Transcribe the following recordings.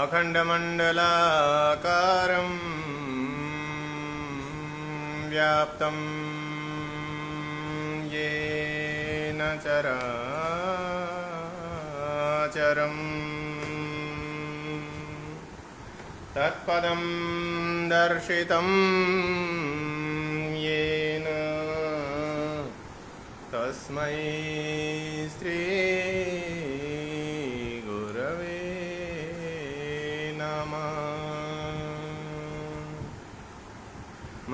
अखण्डमण्डलाकारं व्याप्तं येन चराचरं तत्पदं दर्शितं येन तस्मै श्री गुरवे नमः।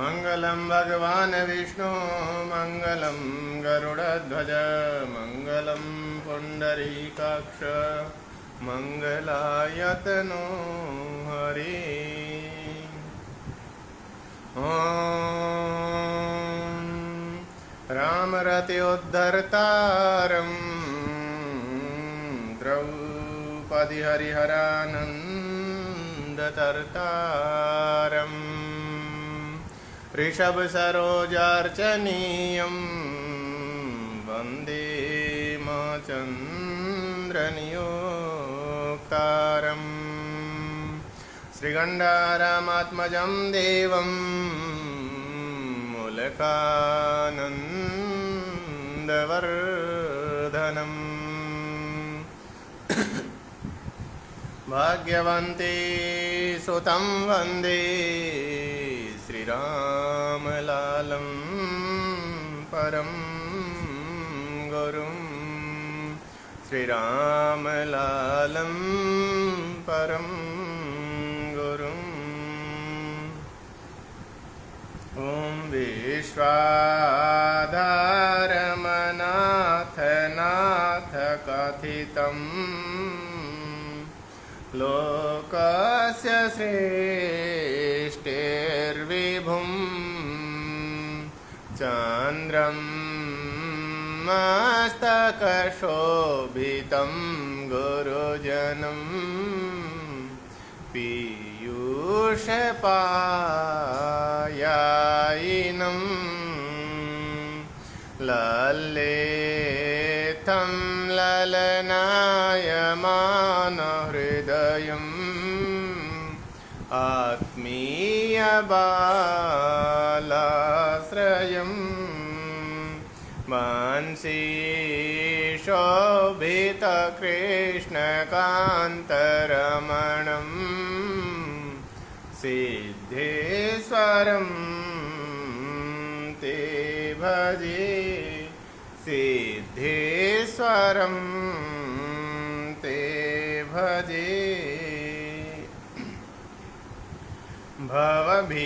मंगलं भगवान् विष्णु मंगलं गरुडध्वज मंगलं पुंडरीकाक्ष मंगलायतनो हरि। रामरत्योद्धर्तारं द्रौपदी हरिहरानन्दतर्तारं ऋषभसरोजार्चनीयं वन्दे माचन्द्रनियोक्तारं श्रीगण्डारामात्मजं देवं मूलकानन्दवर्धनम् भाग्यवन्ते सुतं वन्दे श्रीरामलालं परं गुरुं श्रीरामलालं परं गुरुम्। ॐ विश्वाधारमनाथ कथितं लोकस्य श्रेष्ठेर्विभुं चन्द्रं मस्तकशोभितं गुरुजनं पीयूषपायायिनं ललेथं ललनायमानहृदयम् आत्मीयबालाश्रयं मानसी शोभितकृष्णकान्तरमणं सिद्धेश्वरं ते भजे सिद्धेश्वरं ते भजे। भवभीतिहरं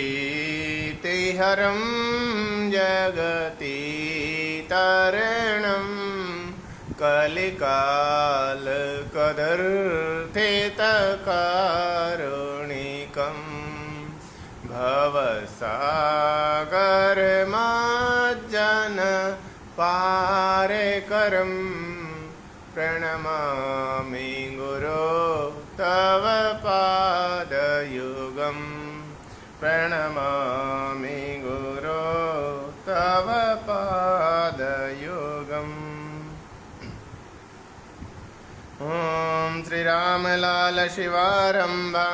जगतीतरणं कलिकालकदर्थितकारुणिकं भवसागरमार्जनपारेकरं प्रणमामि गुरो तव पादयुगं प्रणमामि गुरो तव पादयुगम्। ॐ श्रीरामलाल शिवारम्भां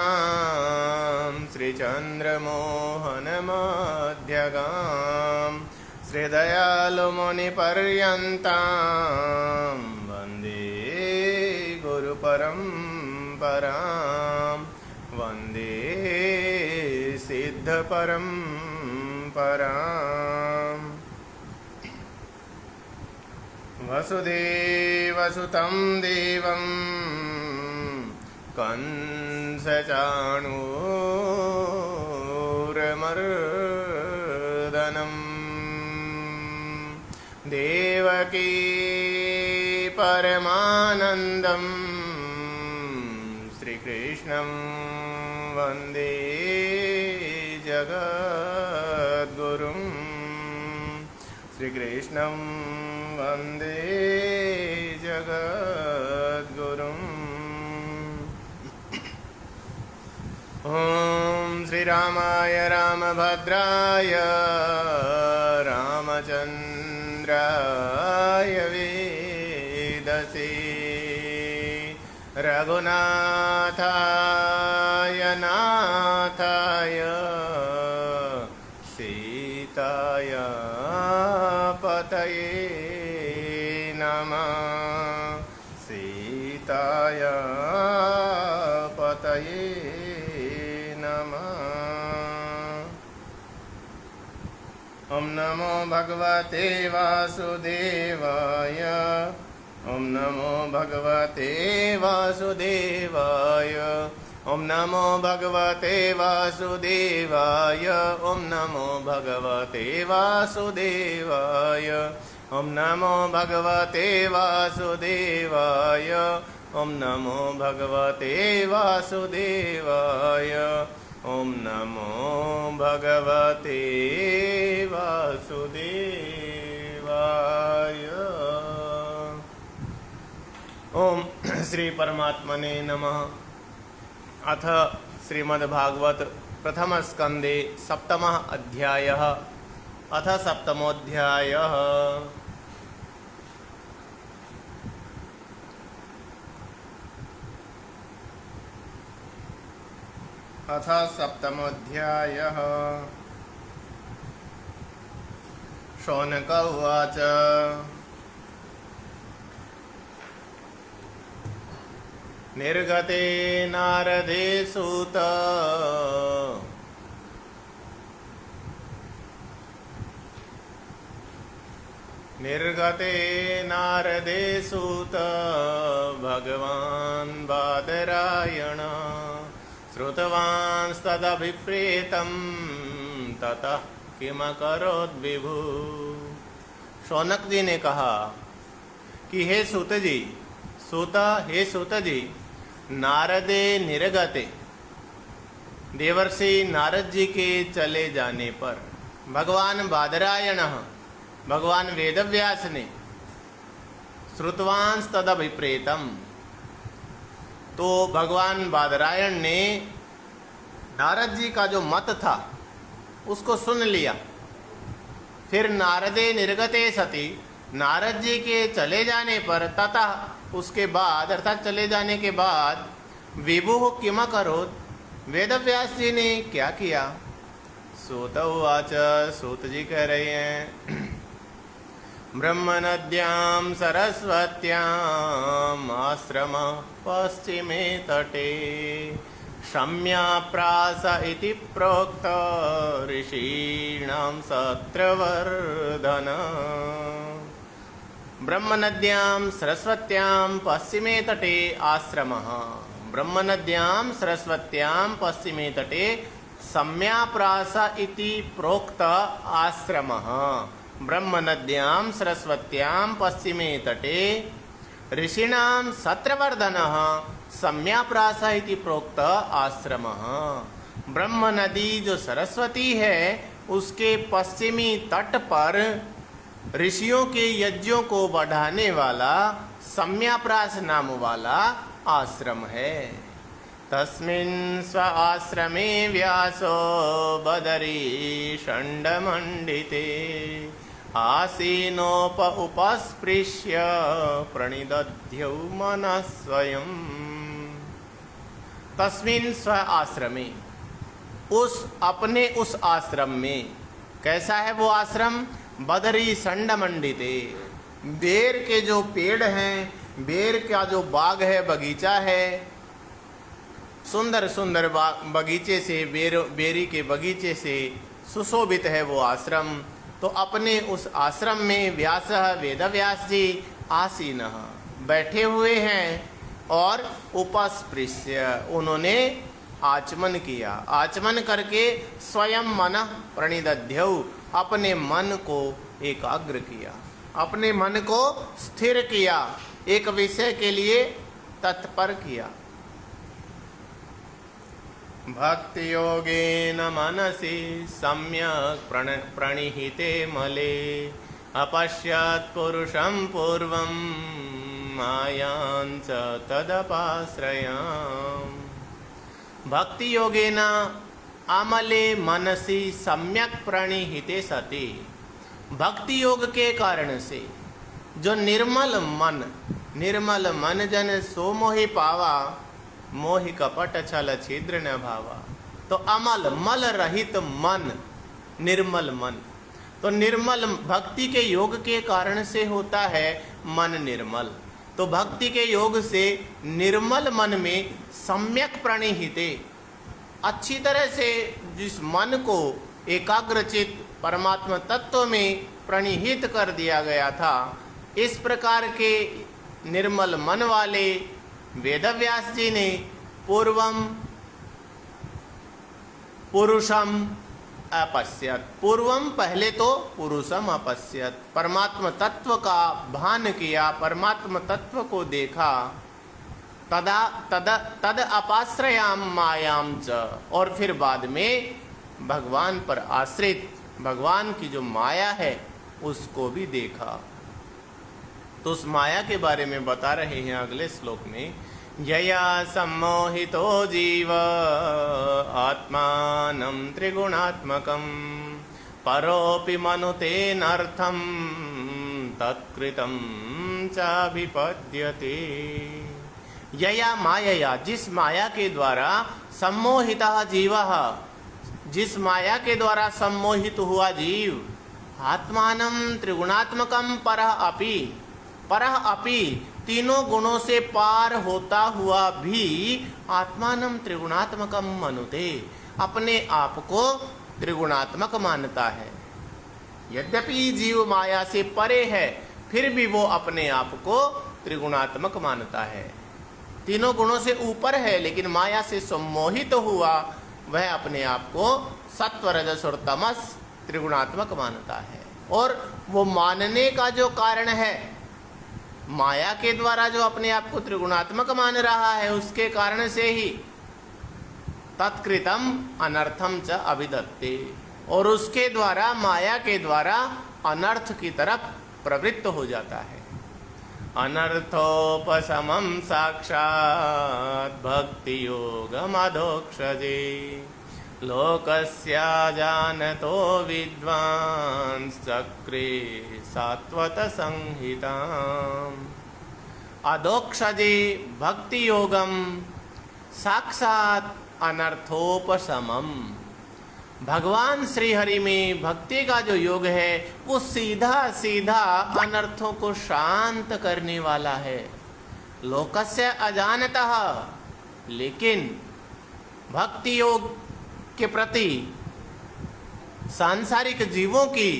श्रीचन्द्रमोहनमध्यगां श्रीदयालुमुनिपर्यन्तां वन्दे गुरुपरम्परां वन्दे सिद्धपरम्पराम्। वसुदेवसुतं देवं कंसचाणूरमर्दनं देवकी परमानन्दं श्रीकृष्णं वन्दे जगद्गुरुं श्रीकृष्णं वन्दे जगद्गुरुम्। ॐ श्रीरामाय रामभद्राय राम रामचन्द्राय वेदसे रघुनाथाय नाथाय सीताय पतये नमः सीताय पतये नमः। ॐ नमो भगवते वासुदेवाय ॐ नमो भगवते वासुदेवाय ॐ नमो भगवते वासुदेवाय ॐ नमो भगवते वासुदेवाय ॐ नमो भगवते वासुदेवाय ॐ नमो भगवते वासुदेवाय ॐ नमो भगवते वासुदेवाय। ओम श्री परमात्मने नमः। अथ श्रीमद्भागवत प्रथम स्कंदे सप्तमः अध्यायः अथ सप्तमोऽध्यायः। अथ सप्तमोऽध्यायः। शौनक उवाच निर्गते नारदे सूत निर्गते नारदे सूत भगवान् बादरायण श्रुतवांस्तदभिप्रेतं ततः किमकरोत् विभु। शौनक जी ने कहा कि हे सूत जी, हे सूत जी, नारदे निर्गते, देवर्षि नारद जी के चले जाने पर भगवान बादरायण भगवान वेदव्यास ने श्रुतवांस तदभिप्रेतम, तो भगवान बादरायण ने नारद जी का जो मत था उसको सुन लिया। फिर नारदे निर्गते सती, नारद जी के चले जाने पर तथा उसके बाद अर्थात चले जाने के बाद विभु किम करोत्, वेदव्यास जी ने क्या किया। सूत उवाच, सूत जी कह रहे हैं ब्रह्म नद्यां सरस्वत्याम् आश्रम पश्चिमे तटे शम्याप्रास इति प्रोक्त ऋषीणां सत्रवर्धन। ब्रह्मनद्यां सरस्वत्यां पश्चिमे तटे आश्रमः। ब्रह्मनद्यां सरस्वत्यां पश्चिमे तटे सम्याप्रास इति प्रोक्त आश्रमः। ब्रह्मनद्यां सरस्वत्यां पश्चिमे तटे ऋषीणां सत्रवर्धनः सम्याप्रास इति प्रोक्त आश्रमः। ब्रह्म नदी जो सरस्वती है उसके पश्चिमी तट पर ऋषियों के यज्ञों को बढ़ाने वाला सम्याप्रास नाम वाला आश्रम है। तस्मिन् स्व आश्रमे व्यासो बदरी षण्डमण्डिते आसीनोप उपस्पृश्य प्रणिदध्यौ मनः स्वयं। तस्मिन् स्व आश्रमे, उस अपने उस आश्रम में, कैसा है वो आश्रम, बदरी षण्डमण्डिते, बेर के जो पेड़ हैं, बेर का जो बाग है, बगीचा है, सुंदर सुंदर बगीचे से, बेरी के बगीचे से सुशोभित है वो आश्रम। तो अपने उस आश्रम में व्यास वेदव्यास जी आसीनः बैठे हुए हैं और उपस्पृश्य उन्होंने आचमन किया। आचमन करके स्वयं मनः प्रणिदध्यौ, अपने मन को एकाग्र किया, अपने मन को स्थिर किया, एक विषय के लिए तत्पर किया। भक्ति योगेन मनसि सम्यक् प्रणिहिते मले अपश्यत् पुरुषं पूर्वं मायां च तदपाश्रयम्। भक्ति योगेन आमले मनसि सम्यक् प्रणिहिते सति, भक्ति योग के कारण से जो निर्मल मन जन सो मोहि पावा, मोहि कपट छल छिद्र न भावा। तो अमल मल रहित मन, निर्मल मन, तो निर्मल भक्ति के योग के कारण से होता है मन निर्मल। तो भक्ति के योग से निर्मल मन में सम्यक प्रणिहिते, अच्छी तरह से जिस मन को एकाग्रचित परमात्मा तत्व में प्रणिहित कर दिया गया था, इस प्रकार के निर्मल मन वाले वेदव्यास जी ने पूर्वम पुरुषम अपश्यत, पूर्वम पहले तो पुरुषम अपश्यत, परमात्मा तत्व का भान किया, परमात्मा तत्व को देखा, तद अपाश्रयाम मायाम च, और फिर बाद में भगवान पर आश्रित भगवान की जो माया है उसको भी देखा। तो उस माया के बारे में बता रहे हैं अगले श्लोक में, यया सम्मोहितो जीव आत्मानं त्रिगुणात्मकं परोऽपि मनुतेनर्थं तत्कृतं चाभिपद्यते। यया मायया, जिस माया के द्वारा सम्मोहितः जीवः, जिस माया के द्वारा सम्मोहित हुआ जीव, आत्मानं त्रिगुणात्मकं परः अपि तीनों गुणों से पार होता हुआ भी आत्मानं त्रिगुणात्मकं मनुते, अपने आप को त्रिगुणात्मक मानता है। यद्यपि जीव माया से परे है, फिर भी वो अपने आप को त्रिगुणात्मक मानता है। तीनों गुणों से ऊपर है, लेकिन माया से सम्मोहित हुआ वह अपने आप को सत्व रजस और तमस त्रिगुणात्मक मानता है। और वो मानने का जो कारण है, माया के द्वारा जो अपने आप को त्रिगुणात्मक मान रहा है, उसके कारण से ही तत्कृतम अनर्थम च अभिदत्ते, और उसके द्वारा, माया के द्वारा अनर्थ की तरफ प्रवृत्त हो जाता है। अनर्थोपशमं साक्षात् भक्ति योगमधोक्षजे लोकस्या जानतो विद्वान् चक्रे सात्वत संहिताम्। अधोक्षजे भक्ति योगम साक्षात अनर्थोपशमम। भगवान श्री हरि में भक्ति का जो योग है वो सीधा सीधा अनर्थों को शांत करने वाला है। लोकस्य अजानतः, लेकिन भक्ति योग के प्रति सांसारिक जीवों की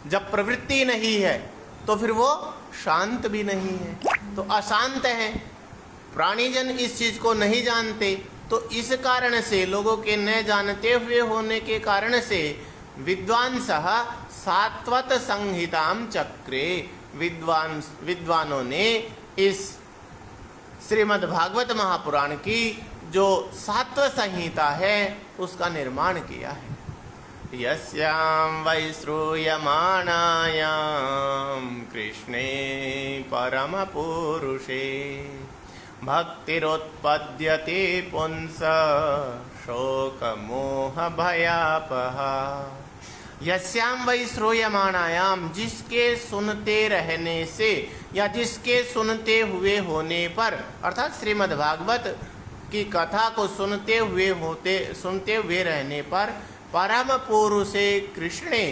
जब प्रवृत्ति नहीं है तो फिर वो शांत भी नहीं है, तो अशांत है। प्राणीजन इस चीज को नहीं जानते, तो इस कारण से, लोगों के न जानते हुए होने के कारण से, विद्वांसः सात्वत संहिताम चक्रे, विद्वानों ने इस श्रीमद् भागवत महापुराण की जो सात्व संहिता है उसका निर्माण किया है। यस्यां वै श्रूयमाणायां कृष्णे परम पुरुषे भक्तिरुत्पद्यते पुंस शोक मोह भयापहा। यस्यां वै श्रूयमाणायां, जिसके सुनते रहने से या जिसके सुनते हुए होने पर, अर्थात श्रीमद् भागवत की कथा को सुनते हुए रहने पर, परम पुरुषे कृष्णे,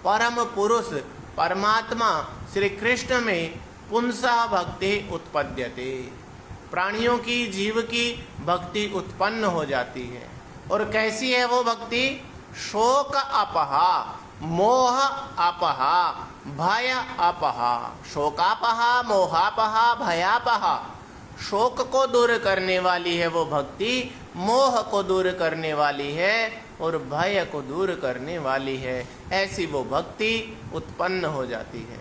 परम पुरुष परमात्मा श्री कृष्ण में पुंसः भक्ति उत्पद्यते, प्राणियों की, जीव की भक्ति उत्पन्न हो जाती है। और कैसी है वो भक्ति? शोक अपहा, मोह अपहा, भय अपहा। शोकापहा, मोहापहा, भयापहा। शोक को दूर करने वाली है वो भक्ति, मोह को दूर करने वाली है और भय को दूर करने वाली है। ऐसी वो भक्ति उत्पन्न हो जाती है।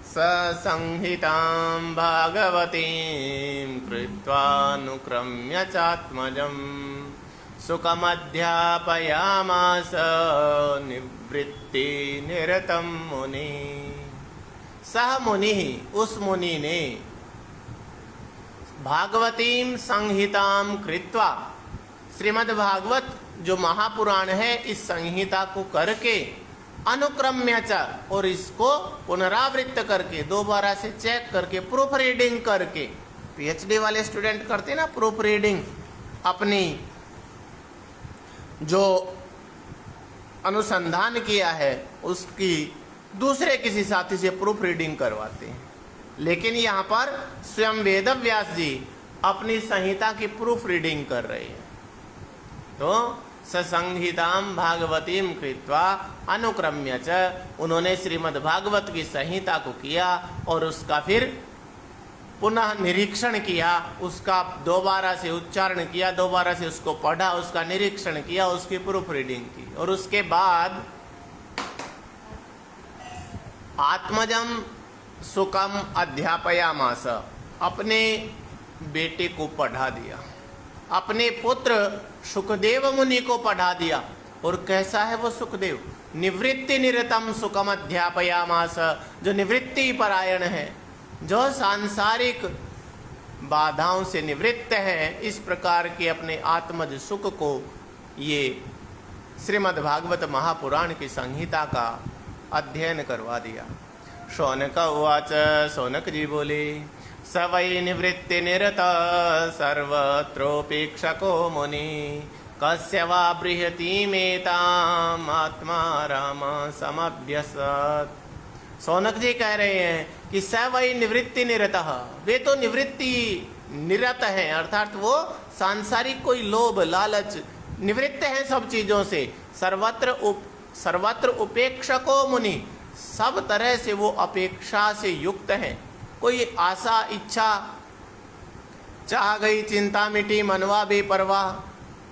ससंहितां भागवतीं कृत्वानुक्रम्य चात्मजं सुखमध्यापयामास निवृत्ति निरतं मुनि। सह मुनि, उस मुनि ने, भागवतीं संहितां कृत्वा, श्रीमद् भागवत जो महापुराण है इस संहिता को करके अनुक्रम्य च, और इसको पुनरावृत्त करके दोबारा से चेक करके प्रूफ रीडिंग करके, पीएचडी वाले स्टूडेंट करते ना प्रूफ रीडिंग, अपनी जो अनुसंधान किया है उसकी दूसरे किसी साथी से प्रूफ रीडिंग करवाते हैं। लेकिन यहाँ पर स्वयं वेदव्यास जी अपनी संहिता की प्रूफ रीडिंग कर रहे हैं। तो ससंहिताम भागवतीम कृत्वा अनुक्रम्य च, उन्होंने श्रीमद् भागवत की संहिता को किया और उसका फिर पुनः निरीक्षण किया, उसका दोबारा से उच्चारण किया, दोबारा से उसको पढ़ा, उसका निरीक्षण किया, उसकी प्रूफ रीडिंग की, और उसके बाद आत्मजम सुकम अध्यापयामास, अपने बेटे को पढ़ा दिया, अपने पुत्र सुखदेव मुनि को पढ़ा दिया। और कैसा है वो सुखदेव? निवृत्ति निरतम सुखम अध्यापयामास, जो निवृत्ति परायण है, जो सांसारिक बाधाओं से निवृत्त है, इस प्रकार के अपने आत्मज सुख को ये श्रीमद् भागवत महापुराण की संहिता का अध्ययन करवा दिया। शौनक उवाच, शौनक जी बोले, स वै निवृत्ति निरत सर्वत्रोपेक्षको मुनि, कस्य वा बृहतीमेताम् आत्मा राम समभ्यसत्। शौनक जी कह रहे हैं कि स वै निवृत्ति निरतः, वे तो निवृत्ति निरत हैं, अर्थात वो सांसारिक कोई लोभ लालच निवृत्त हैं सब चीजों से। सर्वत्र उपेक्षको मुनि, सब तरह से वो अपेक्षा से युक्त हैं। कोई आशा इच्छा चाह गई, चिंता मिटी, मनवा बेपरवाह,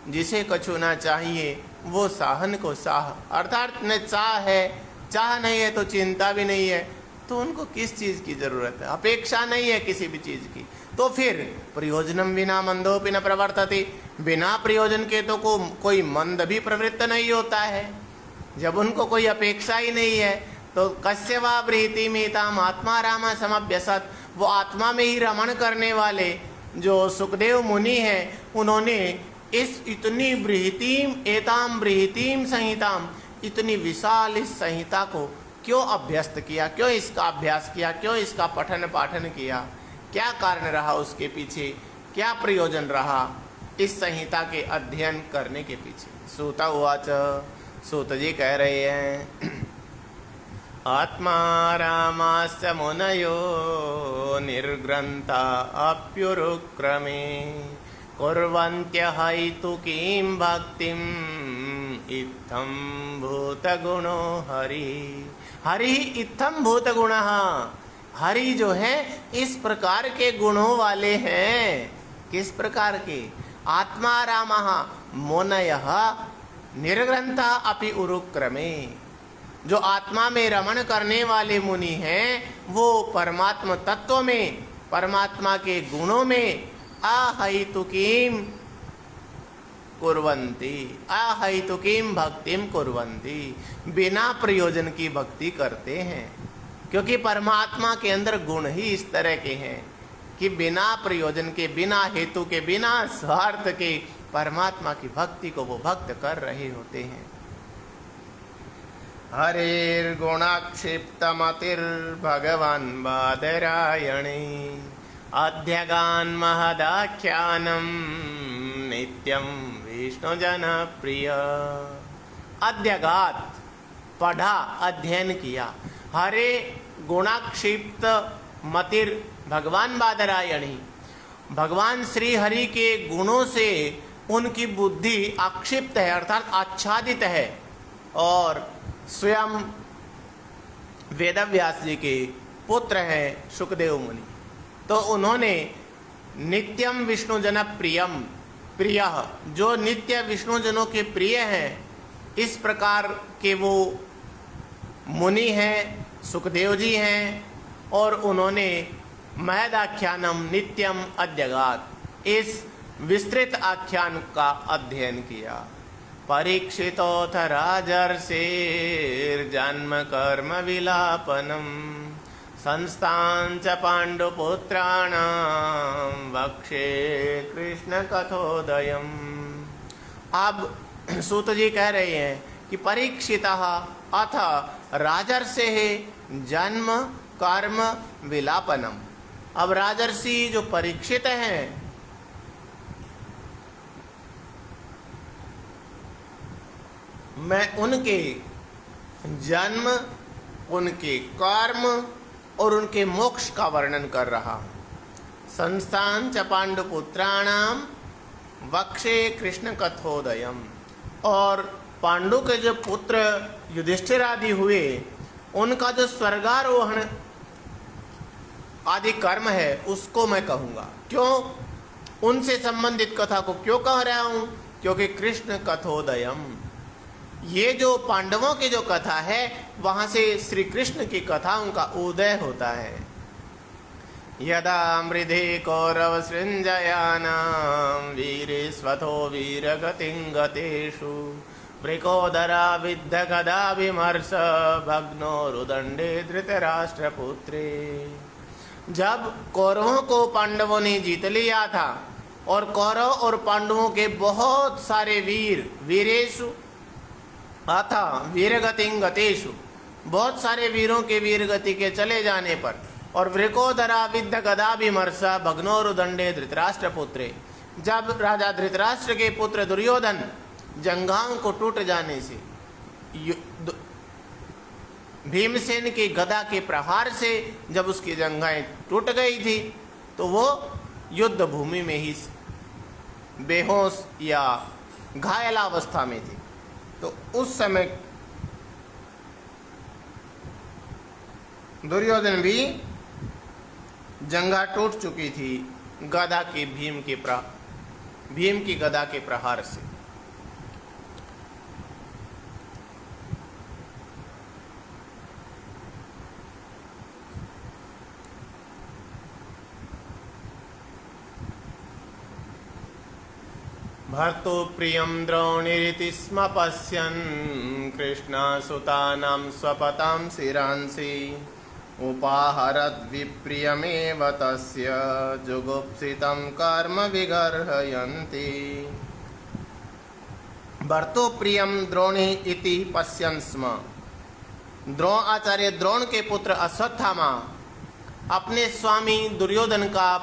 जिसे कछु ना चाहिए वो साहन को साह, अर्थात न चाह है, चाह नहीं है तो चिंता भी नहीं है, तो उनको किस चीज़ की जरूरत है? अपेक्षा नहीं है किसी भी चीज़ की। तो फिर प्रयोजनम बिना मंदोपि न प्रवर्तते, बिना प्रयोजन के तो कोई मंद भी प्रवृत्त नहीं होता है। जब उनको कोई अपेक्षा ही नहीं है तो कस्य वा बृहतीमेताम् आत्मा राम समभ्यसत्, वो आत्मा में ही रमण करने वाले जो सुखदेव मुनि हैं, उन्होंने इस इतनी बृहतीम संहिताम, इतनी विशाल इस संहिता को क्यों अभ्यस्त किया, क्यों इसका अभ्यास किया, क्यों इसका पठन पाठन किया, क्या कारण रहा उसके पीछे, क्या प्रयोजन रहा इस संहिता के अध्ययन करने के पीछे। सूत उवाच, सूत जी कह रहे हैं, आत्मा रामाश्च मुनयो निर्ग्रन्था अप्युरुक्रमे कुर्वन्त्यहैतुकीं भक्तिम् इत्थं भूतगुणो हरि। हरि इत्थं भूतगुणः, हरि जो है इस प्रकार के गुणों वाले हैं। किस प्रकार के? आत्मा रामः मुनयः निर्ग्रन्था अपि उरुक्रमे, जो आत्मा में रमण करने वाले मुनि हैं वो परमात्मा तत्व में, परमात्मा के गुणों में अहैतुकीम कुर्वन्ति, अहैतुकीम भक्तिम कुर्वन्ति, बिना प्रयोजन की भक्ति करते हैं। क्योंकि परमात्मा के अंदर गुण ही इस तरह के हैं कि बिना प्रयोजन के, बिना हेतु के, बिना स्वार्थ के परमात्मा की भक्ति को वो भक्त कर रहे होते हैं। हरिर्गुणाक्षिप्तमतिर्भगवान् बादरायणे अध्यगान् महदाख्यानं नित्यं विष्णुजनप्रिय। अध्यगात पढ़ा, अध्ययन किया। हरे गुणाक्षिप्त मतिर भगवान बादरायणी, भगवान श्री हरि के गुणों से उनकी बुद्धि आक्षिप्त है, अर्थात आच्छादित है। और स्वयं वेदव्यास जी के पुत्र हैं सुखदेव मुनि, तो उन्होंने नित्यम विष्णु जन प्रियम, प्रिय, जो नित्य विष्णु जनों के प्रिय हैं, इस प्रकार के वो मुनि हैं, सुखदेव जी हैं। और उन्होंने महदाख्यानम नित्यम अध्यगात, इस विस्तृत आख्यान का अध्ययन किया। परीक्षितोऽथ राजर्षिर्जन्म कर्म विलापनम संस्थांच पांडुपुत्राणां वक्षे कृष्ण कथोदयम्। अब सूत जी कह रहे हैं कि परीक्षितः अथ राजर्षेः जन्म कर्म विलापनम। अब राजर्षि जो परीक्षित हैं, मैं उनके जन्म, उनके कर्म और उनके मोक्ष का वर्णन कर रहा हूँ। संस्थान च पांडुपुत्राणाम वक्षे कृष्ण कथोदयम। और पांडु के जो पुत्र युधिष्ठिर आदि हुए, उनका जो स्वर्गारोहण आदि कर्म है उसको मैं कहूँगा। क्यों? उनसे संबंधित कथा को क्यों कह रहा हूँ? क्योंकि कृष्ण कथोदयम, ये जो पांडवों की जो कथा है वहाँ से श्री कृष्ण की कथा उनका उदय होता है। यदा मृधे कौरव सृंजयानां वीरेस्वथो वीरगतिं गतेषु वृकोदरा विद्ध गदा विमर्श भग्नो रुदंडे धृतराष्ट्रपुत्रे। जब कौरवों को पांडवों ने जीत लिया था और कौरव और पांडवों के बहुत सारे वीर, वीरेषु अथा वीरगतिं गतेषु, बहुत सारे वीरों के वीरगति के चले जाने पर, और वृकोदरा विद्ध गदा विमर्श भग्नोरुदंडे धृतराष्ट्रपुत्रे, जब राजा धृतराष्ट्र के पुत्र दुर्योधन जंघाओं को टूट जाने से, भीमसेन की गदा के प्रहार से जब उसकी जंघाएं टूट गई थी, तो वो युद्ध भूमि में ही बेहोश या घायलावस्था में थी। तो उस समय दुर्योधन भी जंघा टूट चुकी थी गदा की भीम की गदा के प्रहार से। भर्तु प्रियं द्रोणीरिति स्म पश्यन् कृष्णसुतानां स्वपतां शिरांसि उपाहरद्विप्रियमेव तस्य जुगुप्सितं कर्म विगर्हयन्ति। भर्तु प्रियं द्रोणी इति पश्यन् स्म। आचार्य द्रोण के पुत्र अश्वत्थामा अपने स्वामी दुर्योधन का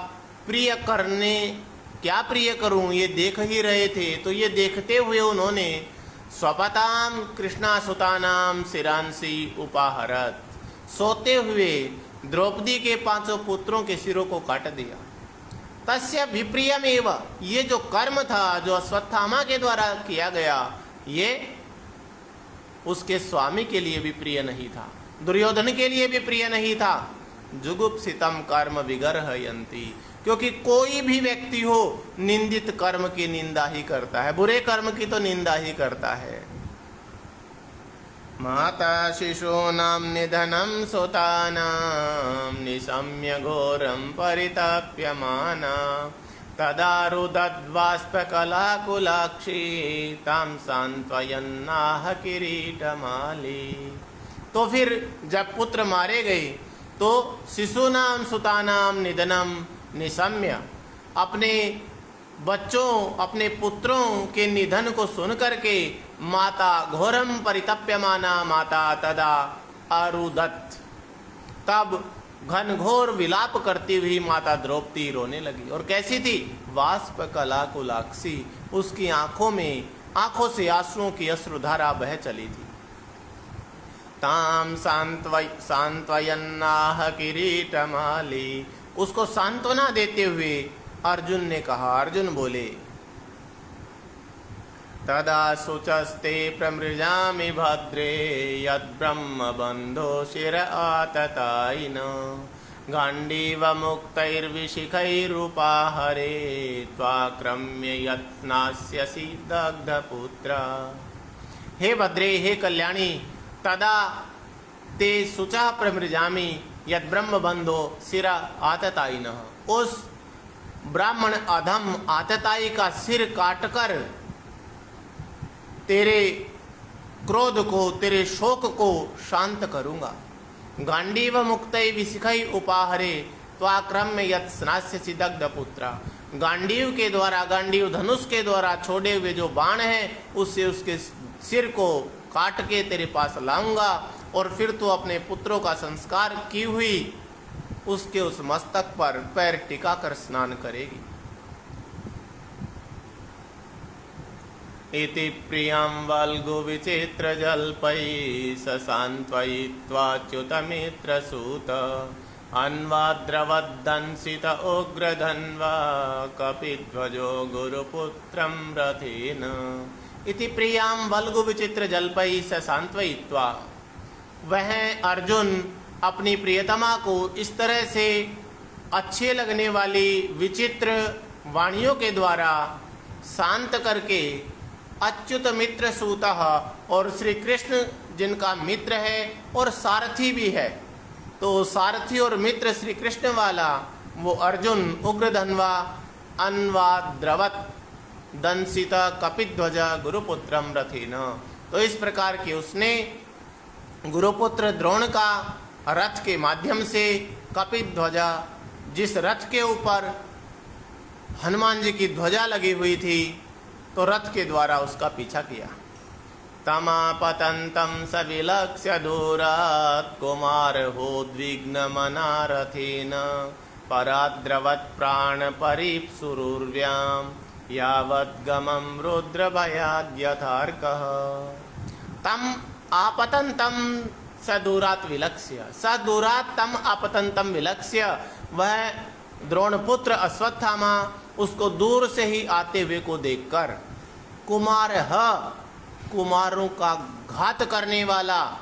प्रिय करने, क्या प्रिय करूं ये देख ही रहे थे। तो ये देखते हुए उन्होंने स्वपताम कृष्णासुतानाम शिरांसि उपाहरत, सोते हुए द्रौपदी के 5 पुत्रों के सिरों को काट दिया। तस्य विप्रियमेव, ये जो कर्म था जो अश्वत्थामा के द्वारा किया गया, ये उसके स्वामी के लिए भी प्रिय नहीं था, दुर्योधन के लिए भी प्रिय नहीं था। जुगुप्सितम कर्म विगर्हयन्ति, क्योंकि कोई भी व्यक्ति हो निंदित कर्म की निंदा ही करता है, बुरे कर्म की तो निंदा ही करता है। माता शिशूनां निधनं सुतानां निशम्य घोरं परितप्यमाना तदा रुदद्वाष्पकलाकुलाक्षी तां सांत्वयन्नाह किरीटमाली। तो फिर जब पुत्र मारे गए तो शिशूनां सुतानां निधनम निशम्य, अपने बच्चों, अपने पुत्रों के निधन को सुन करके माता घोरम परितप्यमाना माता तदा अरुदत, तब घनघोर विलाप करती हुई माता द्रौपदी रोने लगी। और कैसी थी? वाष्प कलाकुलाक्षी, उसकी आंखों से आंसुओं की अश्रुधारा बह चली थी। ताम सांत्वयन्नाह किरीटमाली, उसको सांत्वना देते हुए अर्जुन ने कहा, अर्जुन बोले, तदा शुचस्ते प्रमृजामि भद्रे यद्ब्रह्म बंधो शिर आततायिन गांडीव मुक्तैर्विशिखैरुपाहरे त्वाक्रम्य यत्नास्यसि दग्धपुत्र। हे भद्रे, हे कल्याणी, तदा ते शुचा प्रमृजामि यद्ब्रह्म बंधो शिर आततायिन, उस ब्राह्मण अधम आतताई का सिर काटकर तेरे क्रोध को, तेरे शोक को शांत करूंगा। गांडीव मुक्तै विशिखै उपाहरे त्वाक्रम्य यत् स्नास्यसि दग्धपुत्र, गांडीव के द्वारा, गांडीव धनुष के द्वारा छोड़े हुए जो बाण हैं उससे उसके सिर को काट के तेरे पास लाऊंगा और फिर तू अपने पुत्रों का संस्कार की हुई उसके उस मस्तक पर पैर टिका कर स्नान करेगी। इति प्रियं वल्गु विचित्र जल्पै ससान्त्वयित्वाच्युतमित्रसूत अन्वाद्रवद्दंसित उग्रधन्वा कपिध्वजो गुरुपुत्रं रथेन। इति प्रियां वल्गु विचित्र जल्पै ससान्त्वयित्वा, वह अर्जुन अपनी प्रियतमा को इस तरह से अच्छे लगने वाली विचित्र वाणियों के द्वारा शांत करके अच्युत मित्र सूतः, और श्री कृष्ण जिनका मित्र है और सारथी भी है, तो सारथी और मित्र श्री कृष्ण वाला वो अर्जुन उग्रधन्वा अन्वाद्रवत दंसित कपिध्वज गुरुपुत्रम रथेन। तो इस प्रकार के उसने गुरुपुत्र द्रोण का रथ के माध्यम से कपिध्वजा, जिस रथ के ऊपर हनुमान जी की ध्वजा लगी हुई थी, तो रथ के द्वारा उसका पीछा किया। तमापतंतं सविलक्ष्य दूरात् कुमारहोद्विग्नमना रथेन पराद्रवत् प्राणपरीप्सुरुर्व्यां यावद्गमं रुद्रभयाद्यथार्कः। तम आपतंतं सदूरात् विलक्ष्य, सदूरात् तम आपतंतं विलक्ष्य, वह द्रोणपुत्र अश्वत्थामा उसको दूर से ही आते हुए को देखकर कुमारः, कुमारों का घात करने वाला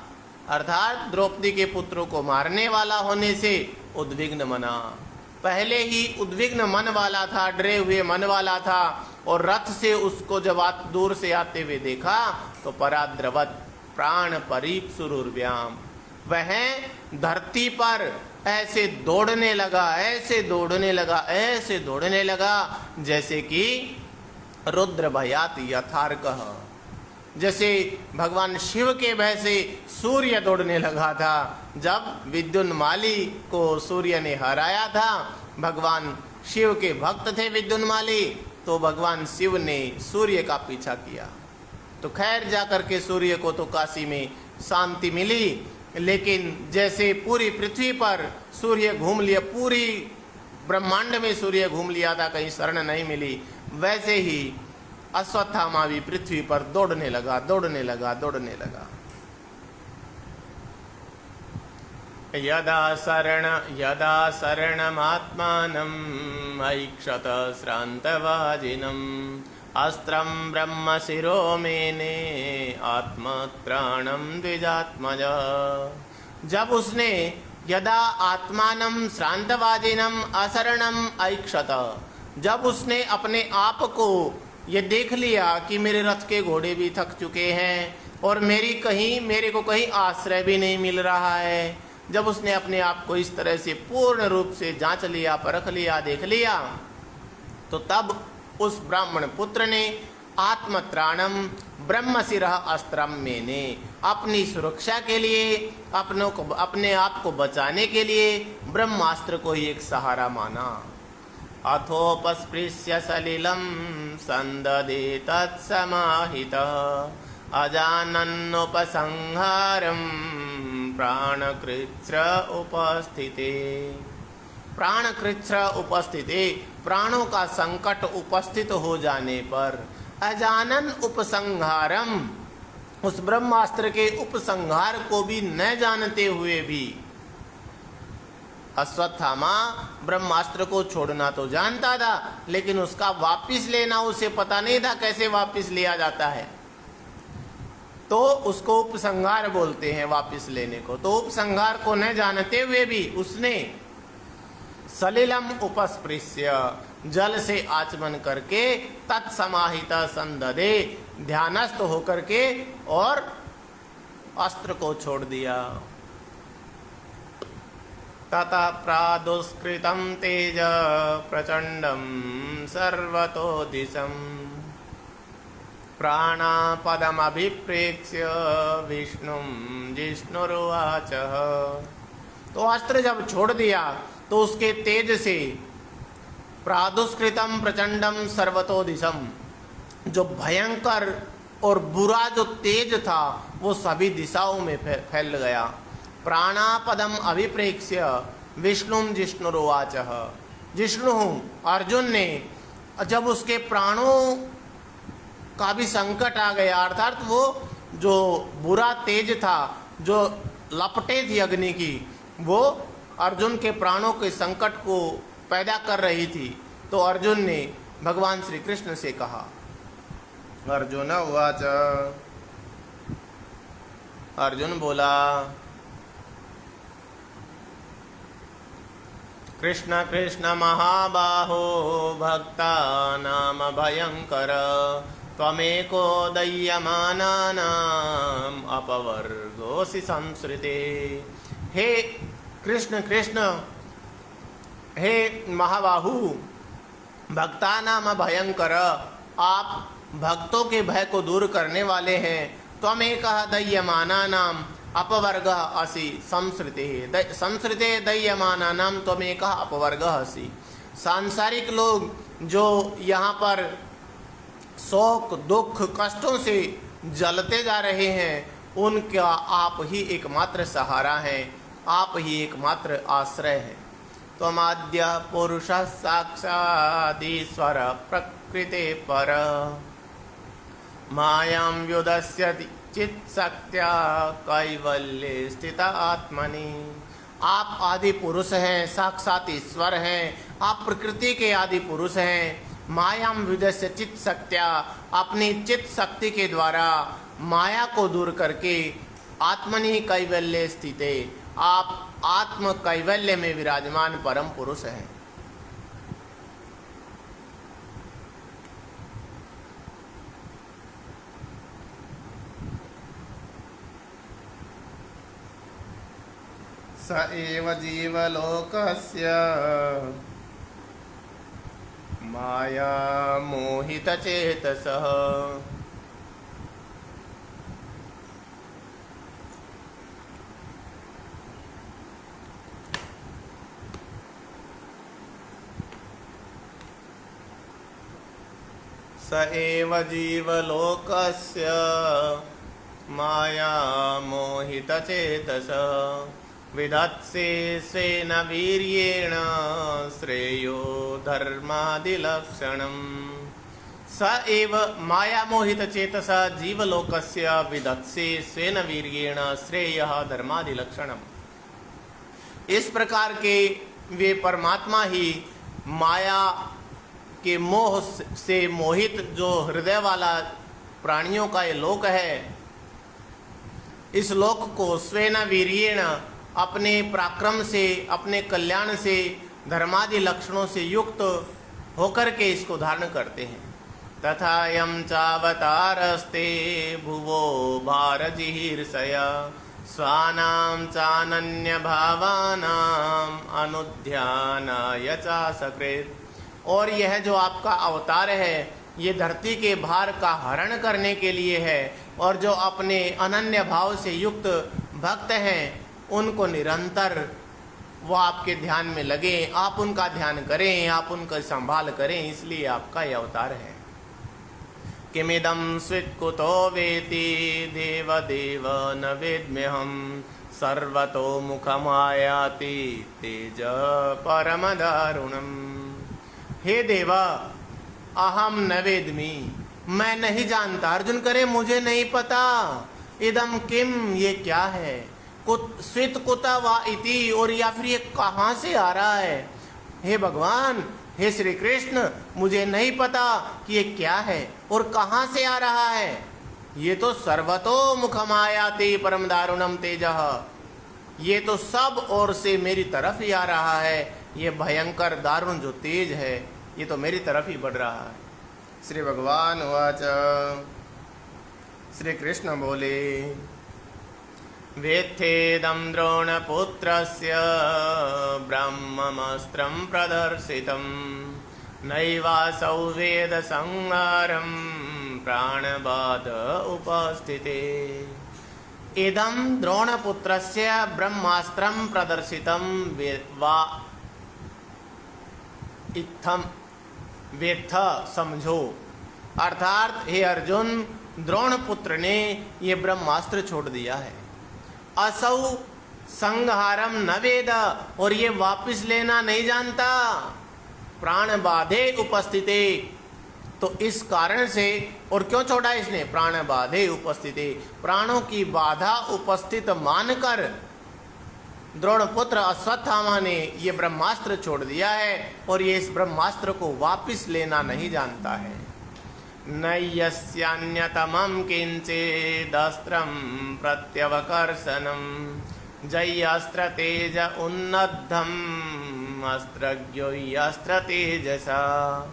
अर्थात द्रौपदी के पुत्रों को मारने वाला होने से उद्विग्न मना, पहले ही उद्विग्न मन वाला था, डरे हुए मन वाला था, और रथ से उसको जब दूर से आते हुए देखा तो पराद्रवत प्राण परीप्सुरुर्व्याम, वह धरती पर ऐसे दौड़ने लगा, ऐसे दौड़ने लगा, ऐसे दौड़ने लगा जैसे कि रुद्र भयात यथार्कः, जैसे भगवान शिव के भय से सूर्य दौड़ने लगा था। जब विद्युन्माली को सूर्य ने हराया था, भगवान शिव के भक्त थे विद्युन्माली, तो भगवान शिव ने सूर्य का पीछा किया। तो खैर जाकर के सूर्य को तो काशी में शांति मिली, लेकिन जैसे पूरी पृथ्वी पर सूर्य घूम लिया, पूरी ब्रह्मांड में सूर्य घूम लिया था, कहीं शरण नहीं मिली, वैसे ही अश्वत्थामा भी पृथ्वी पर दौड़ने लगा, दौड़ने लगा, दौड़ने लगा। यदा शरणमात्मानम् ऐक्षत श्रान्तवाजिनम् अस्त्रं ब्रह्म शिरो मेने आत्मत्राणं द्विजात्मज। जब उसने यदा आत्मानं श्रान्तवाजिनम् अशरणम् ऐक्षत, जब उसने अपने आप को ये देख लिया कि मेरे रथ के घोड़े भी थक चुके हैं और मेरे को कहीं आश्रय भी नहीं मिल रहा है, जब उसने अपने आप को इस तरह से पूर्ण रूप से जांच लिया, परख लिया, देख लिया, तो तब उस ब्राह्मण पुत्र ने आत्मत्राणम ब्रह्मशिरः अस्त्रम मेने, अपनी सुरक्षा के लिए, अपने आप को बचाने के लिए ब्रह्मास्त्र को ही एक सहारा माना। अथोपस्पृश्य सलिलं संददे तत्समाहितः अजानन्नुपसंहारं प्राणकृच्छ्र उपस्थिते। प्राणकृच्छ्र उपस्थिते, प्राणों का संकट उपस्थित हो जाने पर अजानन उपसंहारम, उस ब्रह्मास्त्र के उपसंहार को भी न जानते हुए भी अश्वत्थामा ब्रह्मास्त्र को छोड़ना तो जानता था, लेकिन उसका वापिस लेना उसे पता नहीं था कैसे वापिस लिया जाता है, तो उसको उपसंहार बोलते हैं वापिस लेने को। तो उपसंहार को न जानते हुए भी उसने सलिलम उपस्पृश्य, जल से आचमन करके तत्समाहित संददे, ध्यानस्थ होकर के और अस्त्र को छोड़ दिया। ततः प्रादुष्कृतं तेज प्रचंडं सर्वतो दिशं प्राणापदमभिप्रेक्ष्य विष्णुं जिष्णुरुवाच। तो अस्त्र जब छोड़ दिया तो उसके तेज से प्रादुष्कृतम प्रचंडम सर्वतो दिशम, जो भयंकर और बुरा जो तेज था वो सभी दिशाओं में फैल गया। प्राणापदम अभिप्रेक्ष्य विष्णुम जिष्णुरुवाच, जिष्णु अर्जुन ने जब उसके प्राणों का भी संकट आ गया, अर्थात वो जो बुरा तेज था, जो लपटे थी अग्नि की, वो अर्जुन के प्राणों के संकट को पैदा कर रही थी, तो अर्जुन ने भगवान श्री कृष्ण से कहा। अर्जुन उवाच, अर्जुन बोला, कृष्ण कृष्ण महाबाहो भक्तानाम भयंकर, त्वमेको दह्यमानानाम अपवर्गोऽसि संसृते। हे कृष्ण कृष्ण, हे महाबाहु, भक्तानाम भयंकर, आप भक्तों के भय को दूर करने वाले हैं। त्वमेकः दह्यमानानाम अपवर्गः असि संसृते, संसृते दह्यमानानाम त्वमेकः अपवर्गः असि। सांसारिक लोग जो यहाँ पर शोक दुख कष्टों से जलते जा रहे हैं, उनका आप ही एकमात्र सहारा हैं, आप ही एकमात्र आश्रय हैं। त्वमाद्य पुरुषः साक्षादीश्वर प्रकृते पर, मायां व्युदस्यति चित्शक्त्या कैवल्ये स्थिता आत्मनि। आप आदि पुरुष हैं, साक्षात ईश्वर हैं, आप प्रकृति के आदि पुरुष हैं। मायाम विदस्य चित्त शक्त्या, अपनी चित्त शक्ति के द्वारा माया को दूर करके आत्मनि कैवल्य स्थिते, आप आत्म कैवल्य में विराजमान परम पुरुष हैं। स एव जीवलोकस्य माया मोहितचेतसः, स एव जीवलोकस्य माया मोहितचेतसः, विधत्से स्वेन वीर्येण श्रेयो धर्मादिलक्षणम्। स एव माया मोहित चेतस जीवलोकस्य विधत्से स्वेन वीर्येण श्रेयः धर्मादिलक्षणम्। इस प्रकार के वे परमात्मा ही माया के मोह से मोहित जो हृदय वाला प्राणियों का ये लोक है, इस लोक को स्वेन वीर्येण, अपने पराक्रम से, अपने कल्याण से, धर्मादि लक्षणों से युक्त होकर के इसको धारण करते हैं। तथा यम चावतारस्ते भुवो भारजिहीर्षया, स्वानां चानन्य भावानां अनुध्यानाय चासकृत। और यह जो आपका अवतार है, ये धरती के भार का हरण करने के लिए है, और जो अपने अनन्य भाव से युक्त भक्त हैं, उनको निरंतर वो आपके ध्यान में लगे, आप उनका ध्यान करें, आप उनका संभाल करें, इसलिए आपका यह अवतार है। किमिदं स्वित्कुतो वेति देव देव न वेद्म्यहं, सर्वतो मुखमायाति तेज परम दारुणम्। हे देवा, अहम न वेद्मि, मैं नहीं जानता। अर्जुन करे, मुझे नहीं पता। इदम किम, ये क्या है। स्वित कुता वा इति, और या फिर ये कहाँ से आ रहा है। हे भगवान, हे श्री कृष्ण, मुझे नहीं पता कि ये क्या है और कहाँ से आ रहा है। ये तो सर्वतो मुखमायाति परम दारुणम तेजः, ये तो सब ओर से मेरी तरफ ही आ रहा है। ये भयंकर दारुण जो तेज है, ये तो मेरी तरफ ही बढ़ रहा है। श्री भगवान उवाच, श्री कृष्ण बोले, वेत्थेदं द्रोणपुत्रस्य ब्रह्ममस्त्रं प्रदर्शितं, नैवासौ वेदसंहारं प्राणबाध उपस्थिते। इदं द्रोणपुत्रस्य ब्रह्मास्त्रं प्रदर्शितं वा इत्थं वेत्थ समझो, अर्थात हे अर्जुन द्रोण पुत्र ने ये ब्रह्मास्त्र छोड़ दिया है। असौ संहारम न वेद, और ये वापस लेना नहीं जानता। प्राण बाधे उपस्थिते, तो इस कारण से, और क्यों छोड़ा इसने, प्राण बाधे उपस्थिते, प्राणों की बाधा उपस्थित मानकर द्रोणपुत्र अश्वत्थामा ने ये ब्रह्मास्त्र छोड़ दिया है, और ये इस ब्रह्मास्त्र को वापस लेना नहीं जानता है। नयस्यान्यतमं किंचिदस्त्रं प्रत्यवकर्षणं जयस्त्र तेज उन्नद्धम अस्त्रज्ञो अस्त्र तेजसा।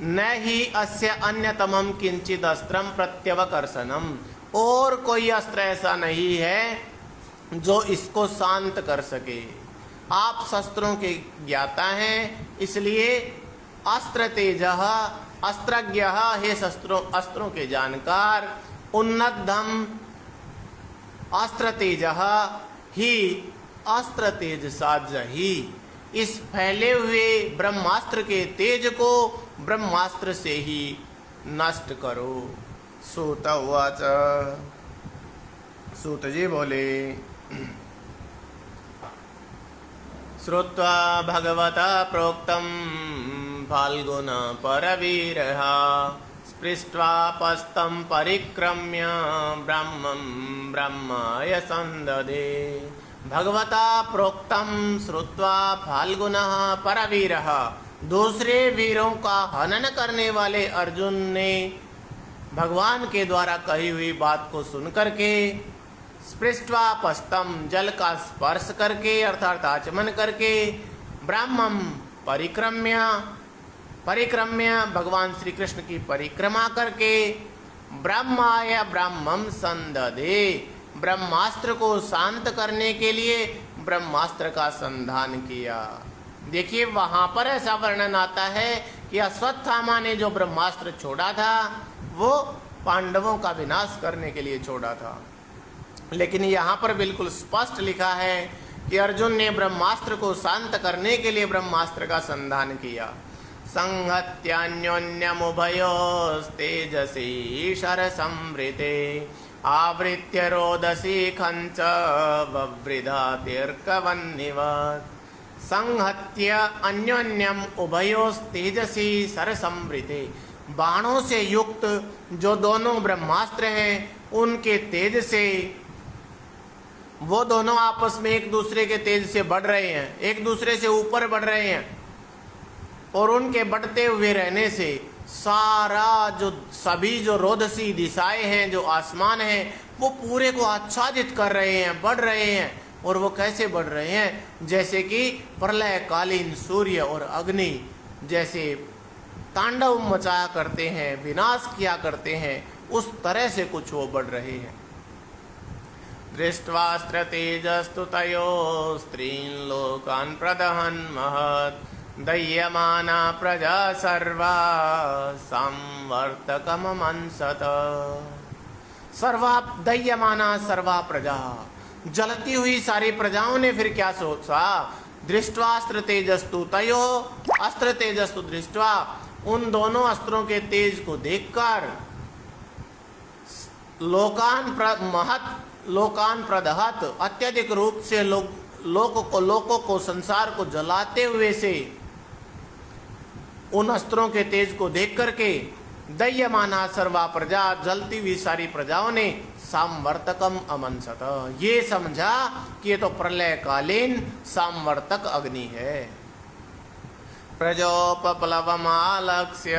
न ही अस्य अन्यतमं किंचिद अस्त्रम प्रत्यवकर्षणम, और कोई अस्त्र ऐसा नहीं है जो इसको शांत कर सके। आप शस्त्रों के ज्ञाता हैं, इसलिए अस्त्र तेजः, अस्त्रज्ञ हे अस्त्रों के जानकार, उन्नद्धम अस्त्र तेजः ही अस्त्र तेज साज ही, इस फैले हुए ब्रह्मास्त्र के तेज को ब्रह्मास्त्र से ही नष्ट करो। सूत उवाच, सूत जी बोले, श्रुत्वा भगवता प्रोक्तं फाल्गुन परवीरः स्पृष्ट्वा पस्तं परिक्रम्य ब्रह्मं ब्रह्माय संददे। भगवता प्रोक्तं श्रुत्वा फाल्गुनः परवीरः, दूसरे वीरों का हनन करने वाले अर्जुन ने भगवान के द्वारा कही हुई बात को सुनकर के, स्पृष्ट्वा पस्तम, जल का स्पर्श करके अर्थात आचमन करके, ब्राह्मम परिक्रम्य, परिक्रम्य भगवान श्री कृष्ण की परिक्रमा करके, ब्रह्माय ब्रह्मम संददे, ब्रह्मास्त्र को शांत करने के लिए ब्रह्मास्त्र का संधान किया। देखिए वहां पर ऐसा वर्णन आता है कि अश्वत्थामा ने जो ब्रह्मास्त्र छोड़ा था वो पांडवों का विनाश करने के लिए छोड़ा था, लेकिन यहाँ पर बिल्कुल स्पष्ट लिखा है कि अर्जुन ने ब्रह्मास्त्र को शांत करने के लिए ब्रह्मास्त्र का संधान किया। संहत्यान्योन्यमुभयोस्तेजसी शरसंवृते आवृत्य रोदसी खंच ववृधातिर्कवन्निवत्। संहत्य अन्योन्यम उभयोस्तेजसी सरसंवृते, बाणों से युक्त जो दोनों ब्रह्मास्त्र हैं उनके तेज से, वो दोनों आपस में एक दूसरे के तेज से बढ़ रहे हैं, एक दूसरे से ऊपर बढ़ रहे हैं, और उनके बढ़ते हुए रहने से सारा जो सभी जो रोदसी दिशाएं हैं, जो आसमान है, वो पूरे को आच्छादित कर रहे हैं, बढ़ रहे हैं। और वो कैसे बढ़ रहे हैं, जैसे कि प्रलयकालीन सूर्य और अग्नि जैसे तांडव मचाया करते हैं, विनाश किया करते हैं, उस तरह से कुछ वो बढ़ रहे हैं। दृष्ट्वास्त्र तेजस्तु तयोः स्त्रीन् लोकान् प्रदहन् महत् दह्यमाना प्रजा सर्वा संवर्तकमंसत। सर्वा दह्यमाना सर्वा प्रजा, जलती हुई सारी प्रजाओं ने फिर क्या सोचा, दृष्ट्वास्त्र तेजस्तु तयो, अस्त्र तेजस्तु दृष्ट्वा, उन दोनों अस्त्रों के तेज को देखकर, लोकान प्रदहत, अत्यधिक रूप से लोकों को संसार को जलाते हुए से उन अस्त्रों के तेज को देख करके, दह्यमाना सर्वा प्रजा, जलती हुई सारी प्रजाओं ने सामवर्तकम अमंसत, ये समझा कि ये तो प्रलयकालीन सामवर्तक अग्नि है। प्रजोपप्लवमालक्ष्य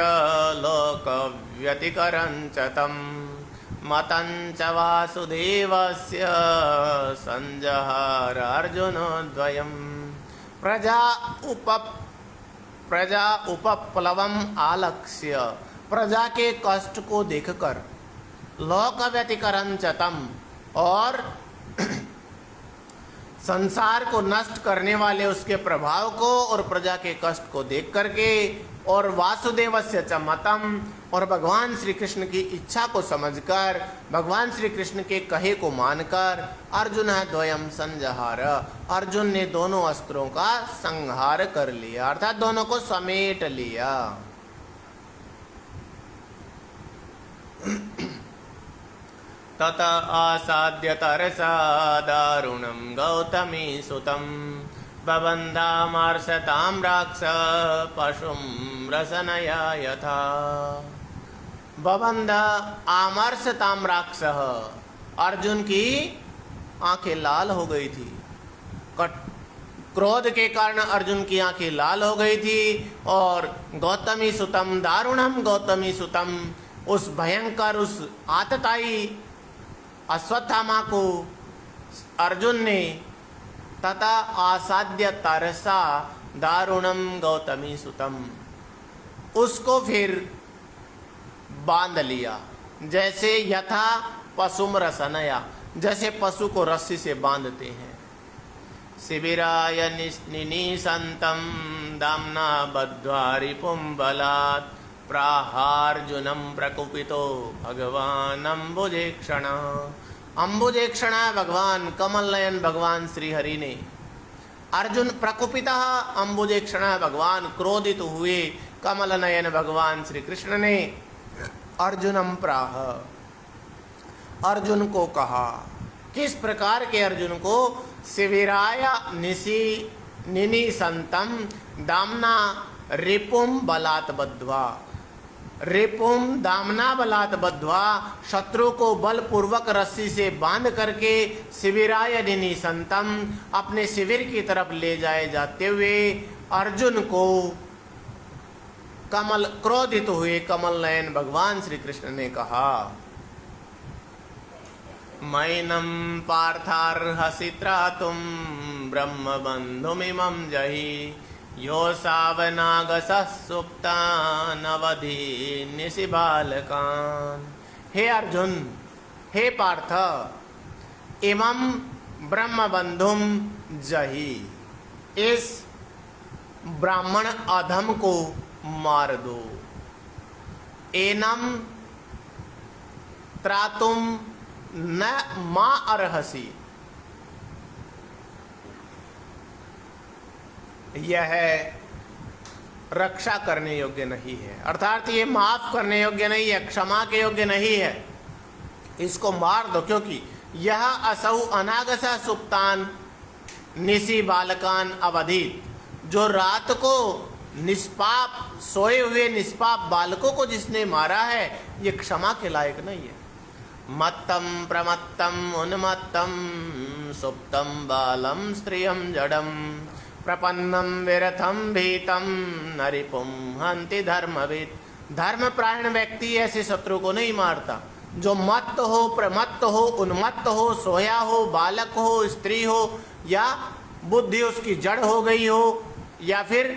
लोकव्यतिकरञ्च तं मतं च वासुदेवस्य संजहार अर्जुनद्वयम्। प्रजा उपप्लवम आलक्ष्य, प्रजा के कष्ट को देखकर, लोक व्यतिकरण चतम, और संसार को नष्ट करने वाले उसके प्रभाव को और प्रजा के कष्ट को देख करके, और वासुदेवस्य च मतम, और भगवान श्री कृष्ण की इच्छा को समझकर, भगवान श्री कृष्ण के कहे को मानकर, अर्जुन द्वयम संजहार, अर्जुन ने दोनों अस्त्रों का संहार कर लिया, अर्थात दोनों को समेट लिया। तत आसाद्य तरसा दारुणं गौतमी सुतं बबन्धामार्षतां राक्ष पशुं रसनया यथा। बबंध आमर्षतां राक्ष, अर्जुन की आंखें लाल हो गई थी। क्रोध के कारण अर्जुन की आंखें लाल हो गई थी। और गौतमी सुतम दारुणम गौतमी सुतम, उस भयंकर उस आतताई अश्वत्थामा को अर्जुन ने तथा आसाद्य तरसा दारुणम गौतमी सुतम, उसको फिर बांध लिया। जैसे यथा पशुम रसनया, जैसे पशु को रस्सी से बांधते हैं। शिबिराय निनीसन्तं दाम्ना बद्ध्वा रिपुं बलात् प्राहार्जुनं प्रकुपितो भगवान अम्बुजेक्षण। अम्बुजेक्षण भगवान कमल नयन भगवान श्री हरि ने अर्जुन प्रकुपिता अम्बुजेक्षण भगवान क्रोधित हुए कमल नयन भगवान श्री कृष्ण ने अर्जुनम प्राह, अर्जुन को कहा। किस प्रकार के अर्जुन को? शिविराय निनीसन्तं दाम्ना रिपुम बलात् बद्ध्वा, रिपुम दामना बलात् बद्ध्वा, शत्रु को बलपूर्वक रस्सी से बांध करके शिविराय निनीसन्तं, अपने शिविर की तरफ ले जाए जाते हुए अर्जुन को कमल क्रोधित हुए कमल नयन भगवान श्री कृष्ण ने कहा, मैनं पार्थार्हसि त्रातुं ब्रह्मबन्धुमिमं जहि योऽसावनागसः सुप्तान् अवधीन्यसि बालकान्। हे अर्जुन, हे पार्थ, इमं ब्रह्मबन्धुं जहि, इस ब्राह्मण अधम को मार दो। एनम त्रातुम न मा अर्हसि, यह रक्षा करने योग्य नहीं है, अर्थात ये माफ करने योग्य नहीं है, क्षमा के योग्य नहीं है, इसको मार दो। क्योंकि यह असौ अनागसा सुप्तान निसी बालकान अवधित, जो रात को निष्पाप सोए हुए निष्पाप बालकों को जिसने मारा है, ये क्षमा के लायक नहीं है। मत्तम प्रमत्तम उन्मत्तम सुप्तम बालम स्त्रियम जडम प्रपन्नम विरथम भीतम नरिपुम हंति धर्मविद। धर्मपरायण व्यक्ति ऐसे शत्रु को नहीं मारता। जो मत्त हो, प्रमत्त हो, उन्मत्त हो, सोया हो, बालक हो, स्त्री हो, या बुद्धि उसकी जड़ हो गई हो, या फिर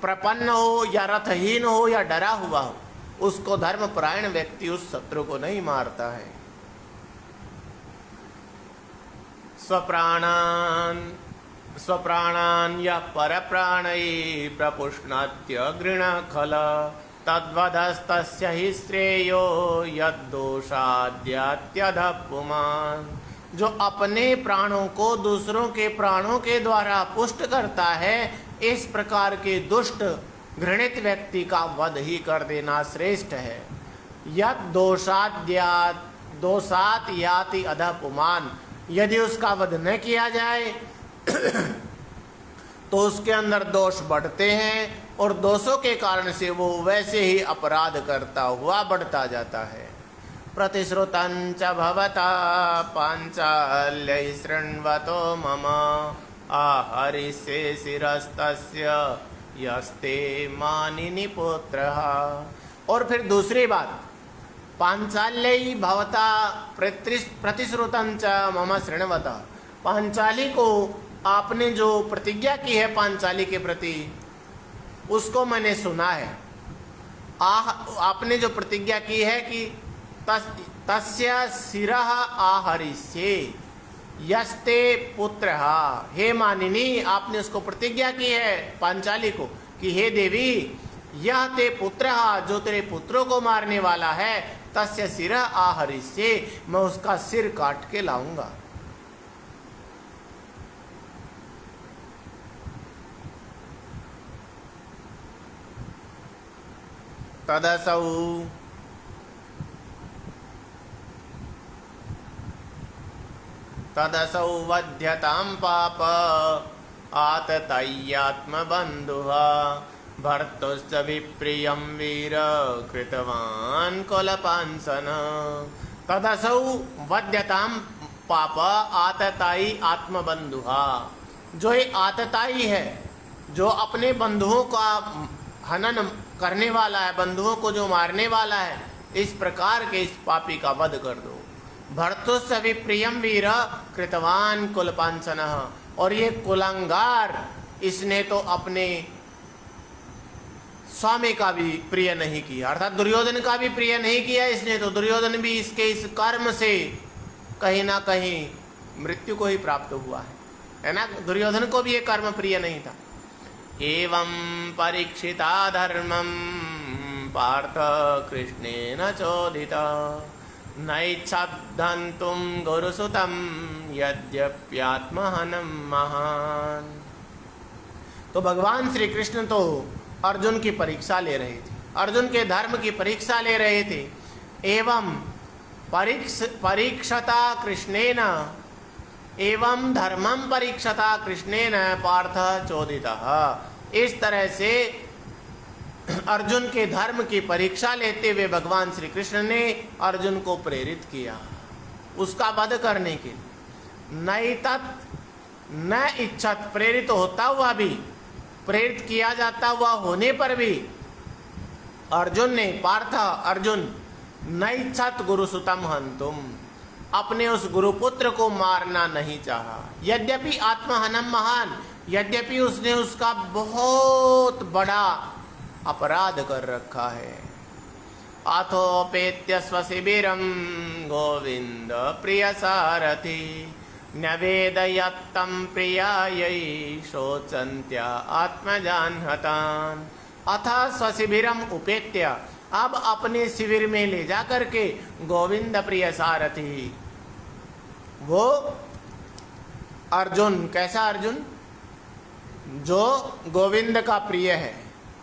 प्रपन्न हो, या रथहीन हो, या डरा हुआ हो, उसको धर्मपरायण व्यक्ति उस शत्रु को नहीं मारता है। स्वप्राणान यः परप्राणैः प्रपुष्णात्य गृणखल तद्वदस्तस्य हि श्रेयो यद्दोषाद्यात्यधः पुमान्। जो अपने प्राणों को दूसरों के प्राणों के द्वारा पुष्ट करता है, इस प्रकार के दुष्ट घृणित व्यक्ति का वध ही कर देना श्रेष्ठ है। दोषात याति अधः पुमान, यदि उसका वध न किया जाए तो उसके अंदर दोष बढ़ते हैं, और दोषों के कारण से वो वैसे ही अपराध करता हुआ बढ़ता जाता है। प्रतिश्रुतं च भवता पांचाल्यै शृण्वतो मम आहरिष्ये शिरस्तस्य यस्ते मानिनी पुत्रः। और फिर दूसरी बात, पांचाल्यै भवता प्रतिश्रुतं च मम शृण्वतः, पांचाली को आपने जो प्रतिज्ञा की है पांचाली के प्रति, उसको मैंने सुना है। आपने जो प्रतिज्ञा की है कि तस्य शिरः आहरिष्ये यस्ते पुत्रः, हे मानिनी, आपने उसको प्रतिज्ञा की है पांचाली को कि हे देवी, यह ते पुत्रः, जो तेरे पुत्रों को मारने वाला है, तस्य शिरः आहरिष्ये, मैं उसका सिर काट के लाऊंगा। तदसौ तदसौ वध्यतां पाप आतताय्यात्मबन्धुः भर्तुश्च विप्रियं वीर कृतवान् कुलपांसन। तदसौ वध्यतां पाप आततायी आत्मबंधुः, जो ये आतताई है, जो अपने बंधुओं का हनन करने वाला है, बंधुओं को जो मारने वाला है, इस प्रकार के इस पापी का वध कर दो। भर्तुश्च विप्रियं वीर कृतवान् कुलपांसनः, और ये कुलंगार, इसने तो अपने स्वामी का भी प्रिय नहीं किया, अर्थात दुर्योधन का भी प्रिय नहीं किया इसने, तो दुर्योधन भी इसके इस कर्म से कहीं ना कहीं मृत्यु को ही प्राप्त हुआ है ना। दुर्योधन को भी ये कर्म प्रिय नहीं था। एवं परीक्षिता धर्मं पार्थ कृष्णेन चोदिता नैच्छद्धन्तुं गुरुसुतं यद्यप्यात्महनं महान्। तो भगवान श्री कृष्ण तो अर्जुन की परीक्षा ले रहे थे, अर्जुन के धर्म की परीक्षा ले रहे थे। एवं परीक्षता कृष्णेन, एवं धर्मं परीक्षता कृष्णेन पार्थ चोदितः। इस तरह से अर्जुन के धर्म की परीक्षा लेते हुए भगवान श्री कृष्ण ने अर्जुन को प्रेरित किया उसका वध करने के लिए। नैतत् न इच्छत, प्रेरित होता हुआ भी, प्रेरित किया जाता हुआ होने पर भी अर्जुन ने, पार्थ अर्जुन, नैच्छत गुरुसुतम हन्तुम, अपने उस गुरुपुत्र को मारना नहीं चाहा। यद्यपि आत्महनम महान, यद्यपि उसने उसका बहुत बड़ा अपराध कर रखा है। अथोपेत्य स्वशिबिरं गोविंद प्रिय सारथि न्यवेदयत्तं प्रियायै शोचन्त्या आत्मजान् हतान्। अथ स्वशिबिरम उपेत्य, अब अपने शिविर में ले जा करके गोविंद प्रिय सारथी, वो अर्जुन, कैसा अर्जुन, जो गोविंद का प्रिय है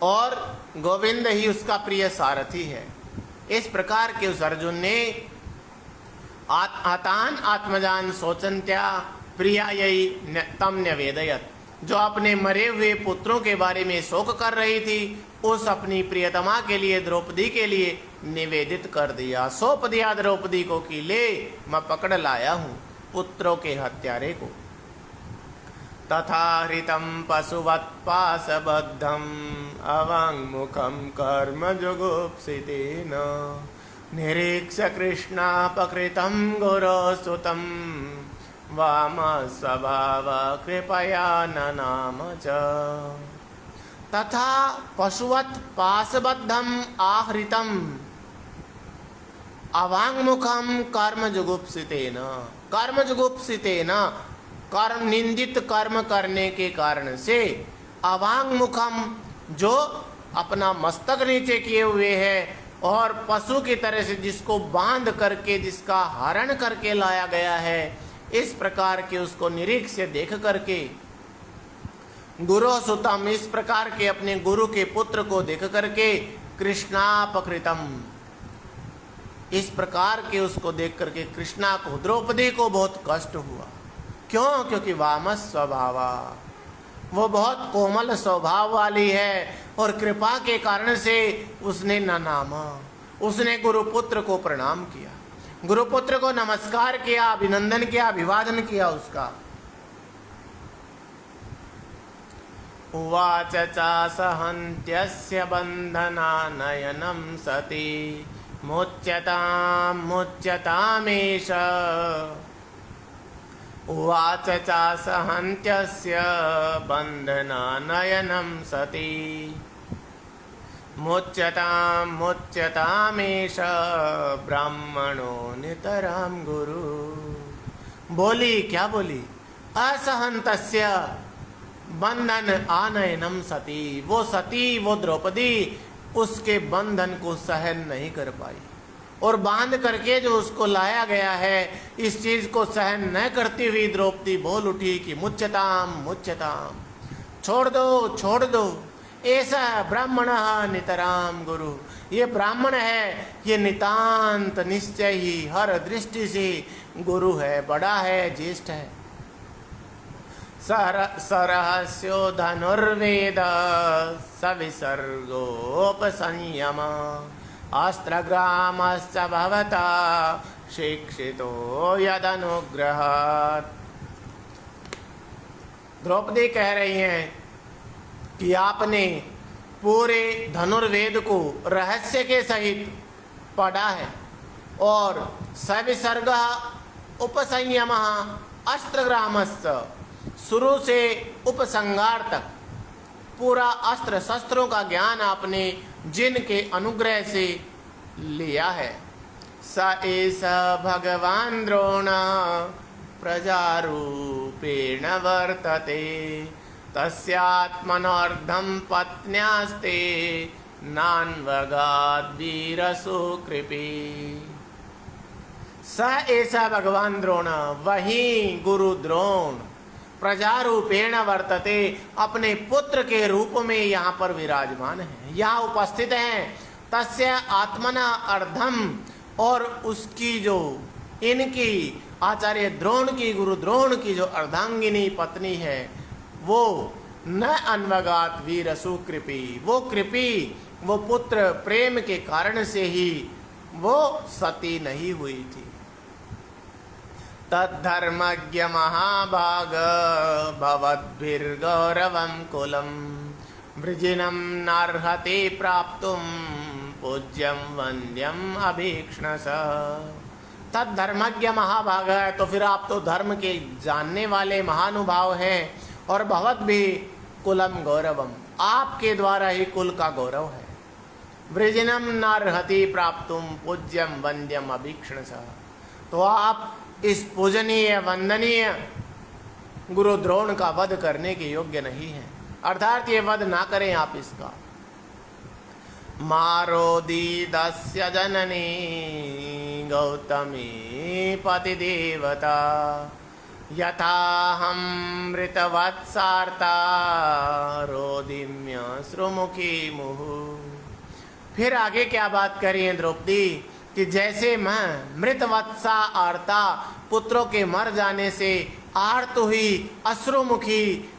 और गोविंद ही उसका प्रिय सारथी है। इस प्रकार के उस अर्जुन ने आतान आत्मजान शोचन्त्या प्रियायै तम न्यवेदयत्, जो अपने मरे हुए पुत्रों के बारे में शोक कर रही थी, उस अपनी प्रियतमा के लिए, द्रौपदी के लिए निवेदित कर दिया, सौंप दिया द्रौपदी को कि ले, मैं पकड़ लाया हूँ पुत्रों के हत्यारे को। तथा हृतं पशुवत् पाशबद्धं अवाङ्मुखं कर्मजुगुप्सितेन निरीक्ष्य कृष्णापकृतं गुरोस्तुतं वामस्वभाव कृपया ननाम च। तथा पशुवत् पाशबद्धं आहृतं अवाङ्मुखं कर्मजुगुप्सितेन, कर्मजुगुप्सितेन, कर्म निंदित कर्म करने के कारण से, अवाङ्मुखम, जो अपना मस्तक नीचे किए हुए है, और पशु की तरह से जिसको बांध करके, जिसका हरण करके लाया गया है, इस प्रकार के उसको निरीक्ष्य देख करके, गुरु सुतम, इस प्रकार के अपने गुरु के पुत्र को देख करके, कृष्णापकृतम, इस प्रकार के उसको देख करके कृष्णा को, द्रौपदी को बहुत कष्ट हुआ। क्यों? क्योंकि वामस स्वभावा, वो बहुत कोमल स्वभाव वाली है, और कृपा के कारण से उसने ननामा, उसने गुरुपुत्र को प्रणाम किया, गुरुपुत्र को नमस्कार किया, अभिनंदन किया, अभिवादन किया उसका। उवाच चासहन्त्यस्य बन्धनानयनं सति मुच्यतां मुच्यतामेष। उवाच चासहन्त्यस्य बन्धनानयनं सति मुच्यतां मुच्यतामेष ब्राह्मणो नितरां गुरु। बोली, क्या बोली? असहन्तस्य बंधन आनयनम सती, वो सती, वो द्रौपदी उसके बंधन को सहन नहीं कर पाई, और बांध करके जो उसको लाया गया है, इस चीज को सहन न करती हुई द्रौपदी बोल उठी कि मुच्यताम मुच्यताम, छोड़ दो छोड़ दो, ऐसा ब्राह्मण नितराम गुरु, ये ब्राह्मण है, ये नितांत निश्चय ही हर दृष्टि से गुरु है, बड़ा है, ज्येष्ठ है। सरहस्यो धनुर्वेद सविसर्गोपसंयम अस्त्रग्रामश्च भवता शिक्षितो यदनुग्रहात्। द्रौपदी कह रही हैं कि आपने पूरे धनुर्वेद को रहस्य के सहित पढ़ा है और सविसर्ग उपसंयम अस्त्रग्रामश्च, शुरू से उपसंहार तक पूरा अस्त्र शस्त्रों का ज्ञान आपने जिनके अनुग्रह से लिया है। स एष भगवान द्रोण प्रजारूपेण वर्तते तस्यात्मनोर्धं पत्न्यास्ते नान्वगाद्वीरसुकृपी। स ऐसा भगवान द्रोण, वही गुरु द्रोण प्रजारूपेण वर्तते, अपने पुत्र के रूप में यहाँ पर विराजमान है, यहाँ उपस्थित हैं। तस्य आत्मना अर्धम, और उसकी जो इनकी आचार्य द्रोण की, गुरु द्रोण की जो अर्धांगिनी पत्नी है, वो न अन्वगात वीरसु कृपी, वो कृपी, वो पुत्र प्रेम के कारण से ही वो सती नहीं हुई थी। तद्धर्मज्ञ महाभाग भवद्भिर्गौरवं कुलं वृजिनं नार्हति प्राप्तुं पूज्यं वन्द्यं अभीक्ष्णस। तद्धर्मज्ञ महाभाग है, तो फिर आप तो धर्म के जानने वाले महानुभाव हैं, और भवत भी कुलम गौरवम, आपके द्वारा ही कुल का गौरव है। वृजिनम नार्हति प्राप्तुम पूज्यम वंद्यम अभीक्ष्णस, तो आप इस पूजनीय वंदनीय गुरु द्रोण का वध करने के योग्य नहीं है, अर्थात ये वध ना करें आप इसका। मारोदीदस्य जननी गौतमी पतिदेवता यथाहमृतवत्सार्ता रोदिम्य श्रुमुखी मुहु। फिर आगे क्या बात करी है द्रौपदी कि जैसे मैं मृतवत्सा आर्ता, पुत्रों के मर जाने से आर्त हुई, अश्रुमुखी,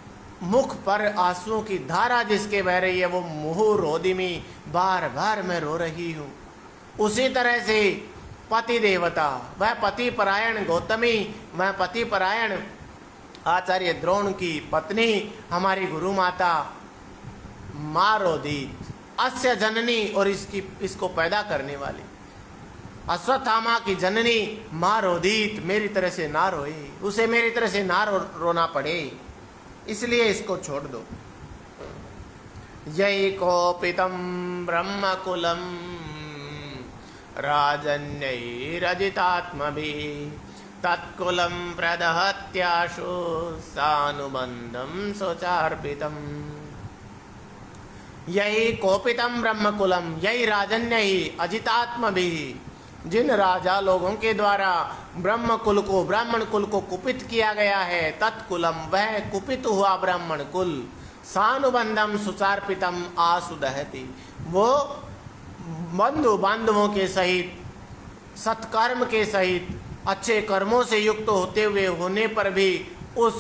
मुख पर आंसुओं की धारा जिसके बह रही है, वो मुहु रोदिमी, बार बार मैं रो रही हूँ। उसी तरह से पति देवता, वह पति परायण गौतमी, वह पति परायण आचार्य द्रोण की पत्नी, हमारी गुरु माता मारोदित, अस्य जननी, और इसको पैदा करने वाली, अश्वत्थामा की जननी मारोदित, मेरी तरह से ना रोए, उसे मेरी तरह से ना रोना पड़े, इसलिए इसको छोड़ दो। यही कोपितम ब्रह्मकुलम राजन्यैरजितात्मभिः तत्कुलं प्रदहत्याशु सानुबन्धं शोचार्पितम्। यही कोपितम ब्रह्मकुलम, यही राजन्य ही अजितात्मभिः, जिन राजा लोगों के द्वारा ब्रह्मकुल को, ब्राह्मण कुल को कुपित किया गया है, तत्कुलम, वह कुपित हुआ ब्राह्मण कुल, सानुबंधम सुचार्पितम आसुदहति, वो बंधु बांधवों के सहित, सत्कर्म के सहित, अच्छे कर्मों से युक्त होते हुए होने पर भी उस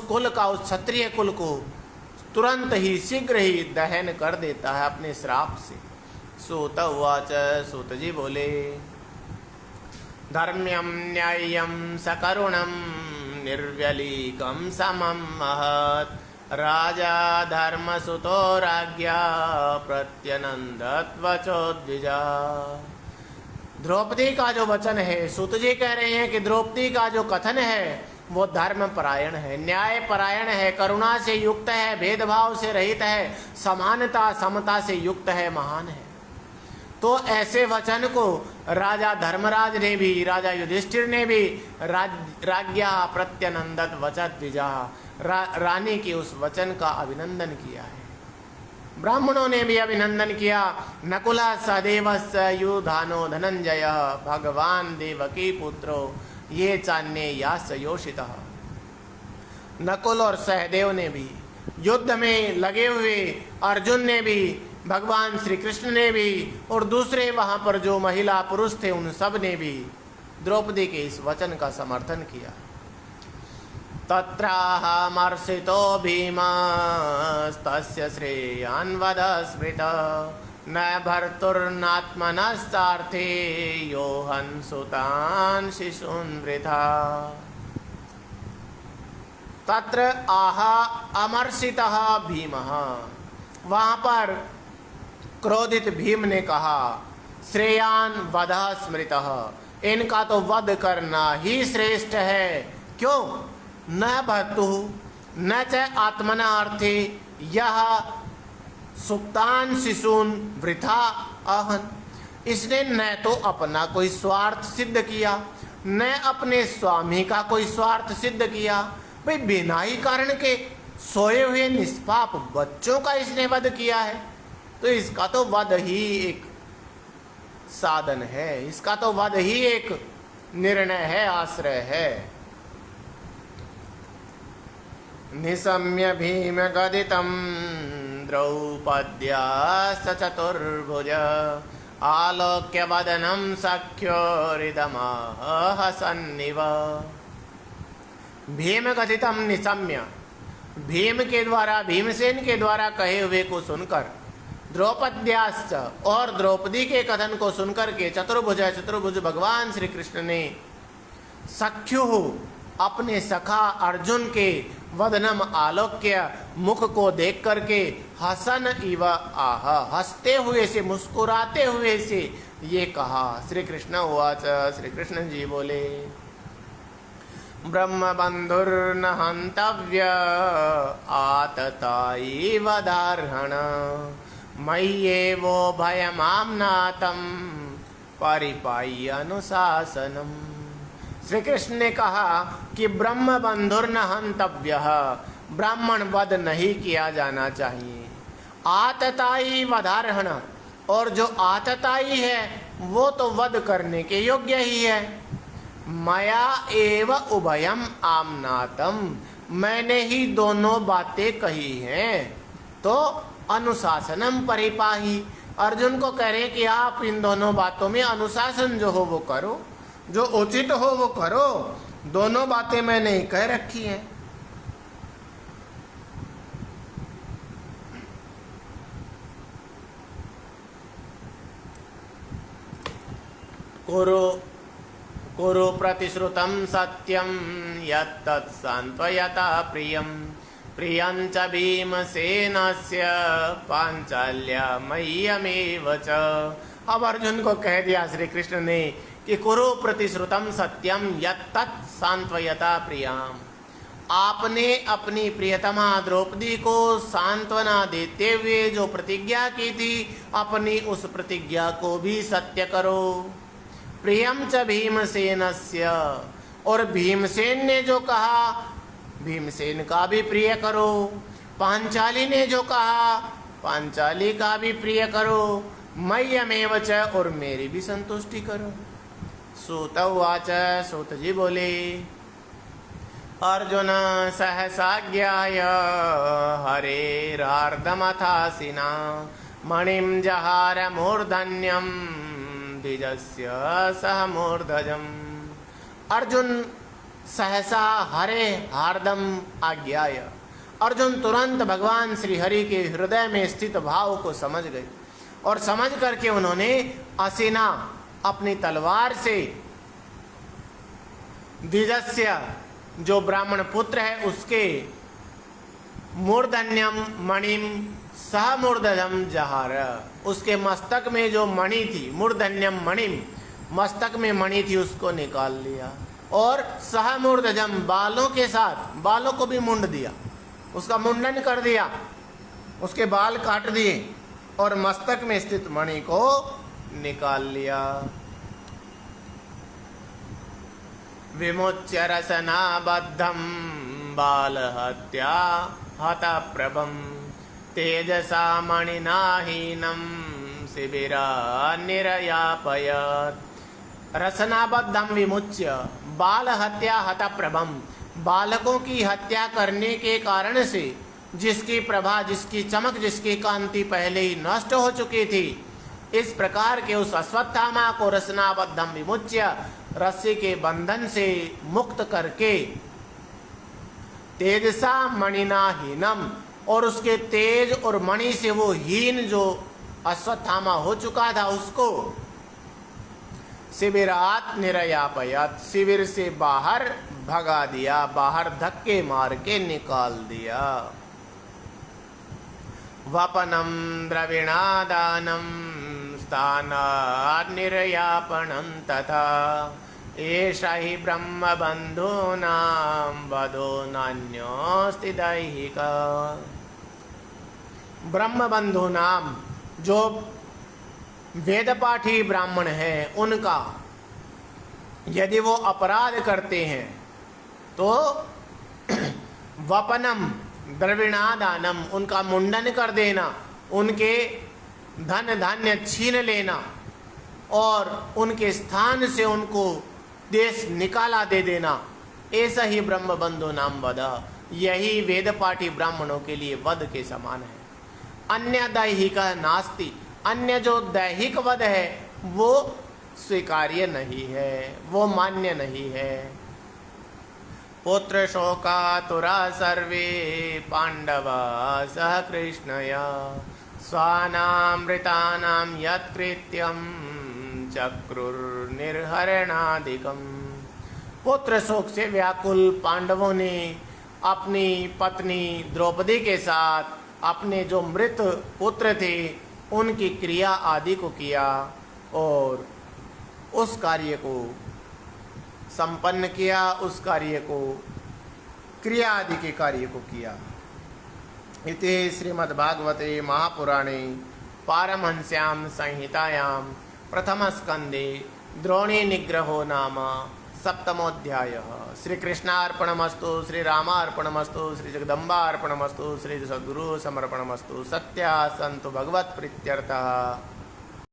कुल का, उस क्षत्रिय कुल को तुरंत ही, शीघ्र ही दहन कर देता है अपने श्राप से। सूत उवाच, सूत जी बोले, धर्म्यम न्याय्यम सकरुणम निर्व्यलीकम समम महत् राजा धर्मसुतो राज्ञा प्रत्यनंदत्वचो द्विजा। द्रौपदी का जो वचन है, सूत जी कह रहे हैं कि द्रौपदी का जो कथन है वो धर्म परायण है, न्याय परायण है, करुणा से युक्त है, भेदभाव से रहित है, समानता समता से युक्त है, महान है। तो ऐसे वचन को राजा धर्मराज ने भी, राजा युधिष्ठिर ने भी राज्ञा प्रत्यनंदत वचत द्विजा, रानी के उस वचन का अभिनंदन किया है। ब्राह्मणों ने भी अभिनंदन किया। नकुला सहदेवस्य युधानो धनंजय भगवान देवकी पुत्रो ये चान्य यास योषितः। नकुल और सहदेव ने भी युद्ध में लगे हुए अर्जुन ने भी, भगवान श्री कृष्ण ने भी, और दूसरे वहां पर जो महिला पुरुष थे उन सब ने भी द्रौपदी के इस वचन का समर्थन किया। तत्राहमर्षितो भीमस्तस्य श्रेयान्वद स्मृत न भर्तुर्नात्मनस्तार्थे यो हंसुतान् शिशून् वृथा। तत्र आहा अमर्षितः भीमः, वहां पर क्रोधित भीम ने कहा श्रेयान वधः स्मृतः, इनका तो वध करना ही श्रेष्ठ है। क्यों? न भर्तु न च आत्मना अर्थे यह सुप्तान शिशून वृथा आहन। इसने न तो अपना कोई स्वार्थ सिद्ध किया, न अपने स्वामी का कोई स्वार्थ सिद्ध किया। भाई बिना ही कारण के सोए हुए निष्पाप बच्चों का इसने वध किया है, तो इसका तो वध ही एक साधन है, इसका तो वध ही एक निर्णय है, आश्रय है। निशम्य भीम गदितं द्रौपद्याश्च चतुर्भुज आलोक्य वदनं सख्योरिदमाह सन्निव। भीम कथितम निशम्य, भीम के द्वारा, भीमसेन के द्वारा कहे हुए को सुनकर, द्रौपद्याश्च और द्रौपदी के कथन को सुनकर के चतुर्भुज भगवान श्री कृष्ण ने सख्यु अपने सखा अर्जुन के वदनम आलोक्य मुख को देख करके हसन इव आह, हंसते हुए से, मुस्कुराते हुए से ये कहा। श्री कृष्ण उवाच, श्री कृष्ण जी बोले ब्रह्म बंधुर्न हंतव्य आतताई वदार्हण मय्येवो भयमाम्नातं परिपाय्य अनुशासनम। श्री कृष्ण ने कहा कि ब्रह्म बंधुर्न हंतव्य, ब्राह्मण वध नहीं किया जाना चाहिए। आतताई वदार्हण, और जो आतताई है वो तो वध करने के योग्य ही है। मया एव उभयम आम्नातम, मैंने ही दोनों बातें कही हैं, तो अनुशासनम परिपाही, अर्जुन को कह रहे कि आप इन दोनों बातों में अनुशासन जो हो वो करो, जो उचित हो वो करो। दोनों बातें मैंने कह रखी हैं। कुरु प्रतिश्रुतं सत्यं यत्तत् सान्त्वयता प्रियं प्रियं च भीमसेनस्य पांचाल्यमय्यमेव च। अब अर्जुन को कह दिया श्री कृष्ण ने कि कुरु प्रतिश्रुतं सत्यम यत्तत् सान्त्वयता प्रियम, आपने अपनी प्रियतमा द्रौपदी को सांत्वना देते हुए जो प्रतिज्ञा की थी, अपनी उस प्रतिज्ञा को भी सत्य करो। प्रियम च भीमसेनस्य, और भीमसेन ने जो कहा भीमसेन का भी प्रिय करो। पांचाली ने जो कहा पांचाली का भी प्रिय करो। मय्यमेव च, और मेरी भी संतुष्टि करो। सूत उवाच, सूत जी बोले अर्जुन सहसाज्ञाय हरेरार्धमथासिना मणिं जहार मूर्धन्यं द्विजस्य सह मूर्धजम्। अर्जुन सहसा हरे हार्दम आज्ञाय, अर्जुन तुरंत भगवान श्री हरि के हृदय में स्थित भाव को समझ गए, और समझ करके उन्होंने असिना अपनी तलवार से द्विजस्य जो ब्राह्मण पुत्र है उसके मूर्धन्यम मणिम सह मूर्धजम जहार, उसके मस्तक में जो मणि थी, मूर्धन्यम मणिम, मस्तक में मणि थी उसको निकाल लिया, और सह मूर्धजम बालों के साथ, बालों को भी मुंड दिया, उसका मुंडन कर दिया, उसके बाल काट दिए और मस्तक में स्थित मणि को निकाल लिया। विमुच्य रसनाबद्धं बालहत्या हता प्रभम तेजसा मणिनाहीनं शिबिरा निरयापयत्। रसनाबद्धं विमुच्य, बाल हत्या हता प्रभम, बालकों की हत्या करने के कारण से जिसकी प्रभा, जिसकी चमक, जिसकी कांति पहले ही नष्ट हो चुकी थी, इस प्रकार के उस अश्वत्थामा को रसनाबद्धम विमुच्य, रस्सी के बंधन से मुक्त करके, तेजसा मणिना हीनम, और उसके तेज और मणि से वो हीन जो अश्वत्थामा हो चुका था उसको शिविरात निरयापयत, शिविर से बाहर भगा दिया, बाहर धक्के मार के निकाल दिया। वपनम द्रविणादानम स्थानात् निर्यापणं तथा एषा हि ब्रह्म बंधूनां वधो नान्योस्ति दैहिका। ब्रह्म बंधूनाम, जो वेदपाठी ब्राह्मण हैं, उनका यदि वो अपराध करते हैं तो वपनम द्रविणादानम, उनका मुंडन कर देना, उनके धन धान्य छीन लेना और उनके स्थान से उनको देश निकाला दे देना, ऐसा ही ब्रह्म बंधु नाम वध, यही वेदपाठी ब्राह्मणों के लिए वध के समान है। अन्य दैहिक नास्ति, अन्य जो दैहिक वध है वो स्वीकार्य नहीं है, वो मान्य नहीं है। पुत्र शोकातुरा सर्वे पांडवा सह कृष्णया स्वानामृतानां यत्कृत्यं चक्रुर्निर्हरणादिकं। पुत्र शोक से व्याकुल पांडवों ने अपनी पत्नी द्रौपदी के साथ अपने जो मृत पुत्र थे उनकी क्रिया आदि को किया और उस कार्य को संपन्न किया, उस कार्य को, क्रिया आदि के कार्य को किया। इति श्रीमद्भागवते महापुराणे पारमहंस्यां संहितायां प्रथमस्कन्धे द्रोणी निग्रहो नाम सप्तमोऽध्यायः। श्रीकृष्णार्पणमस्तु, श्रीरामार्पणमस्तु, श्रीजगदम्बार्पणमस्तु, श्री सद्गुरु समर्पणमस्तु। सत्या सन्तु भगवत्प्रीत्यर्थः।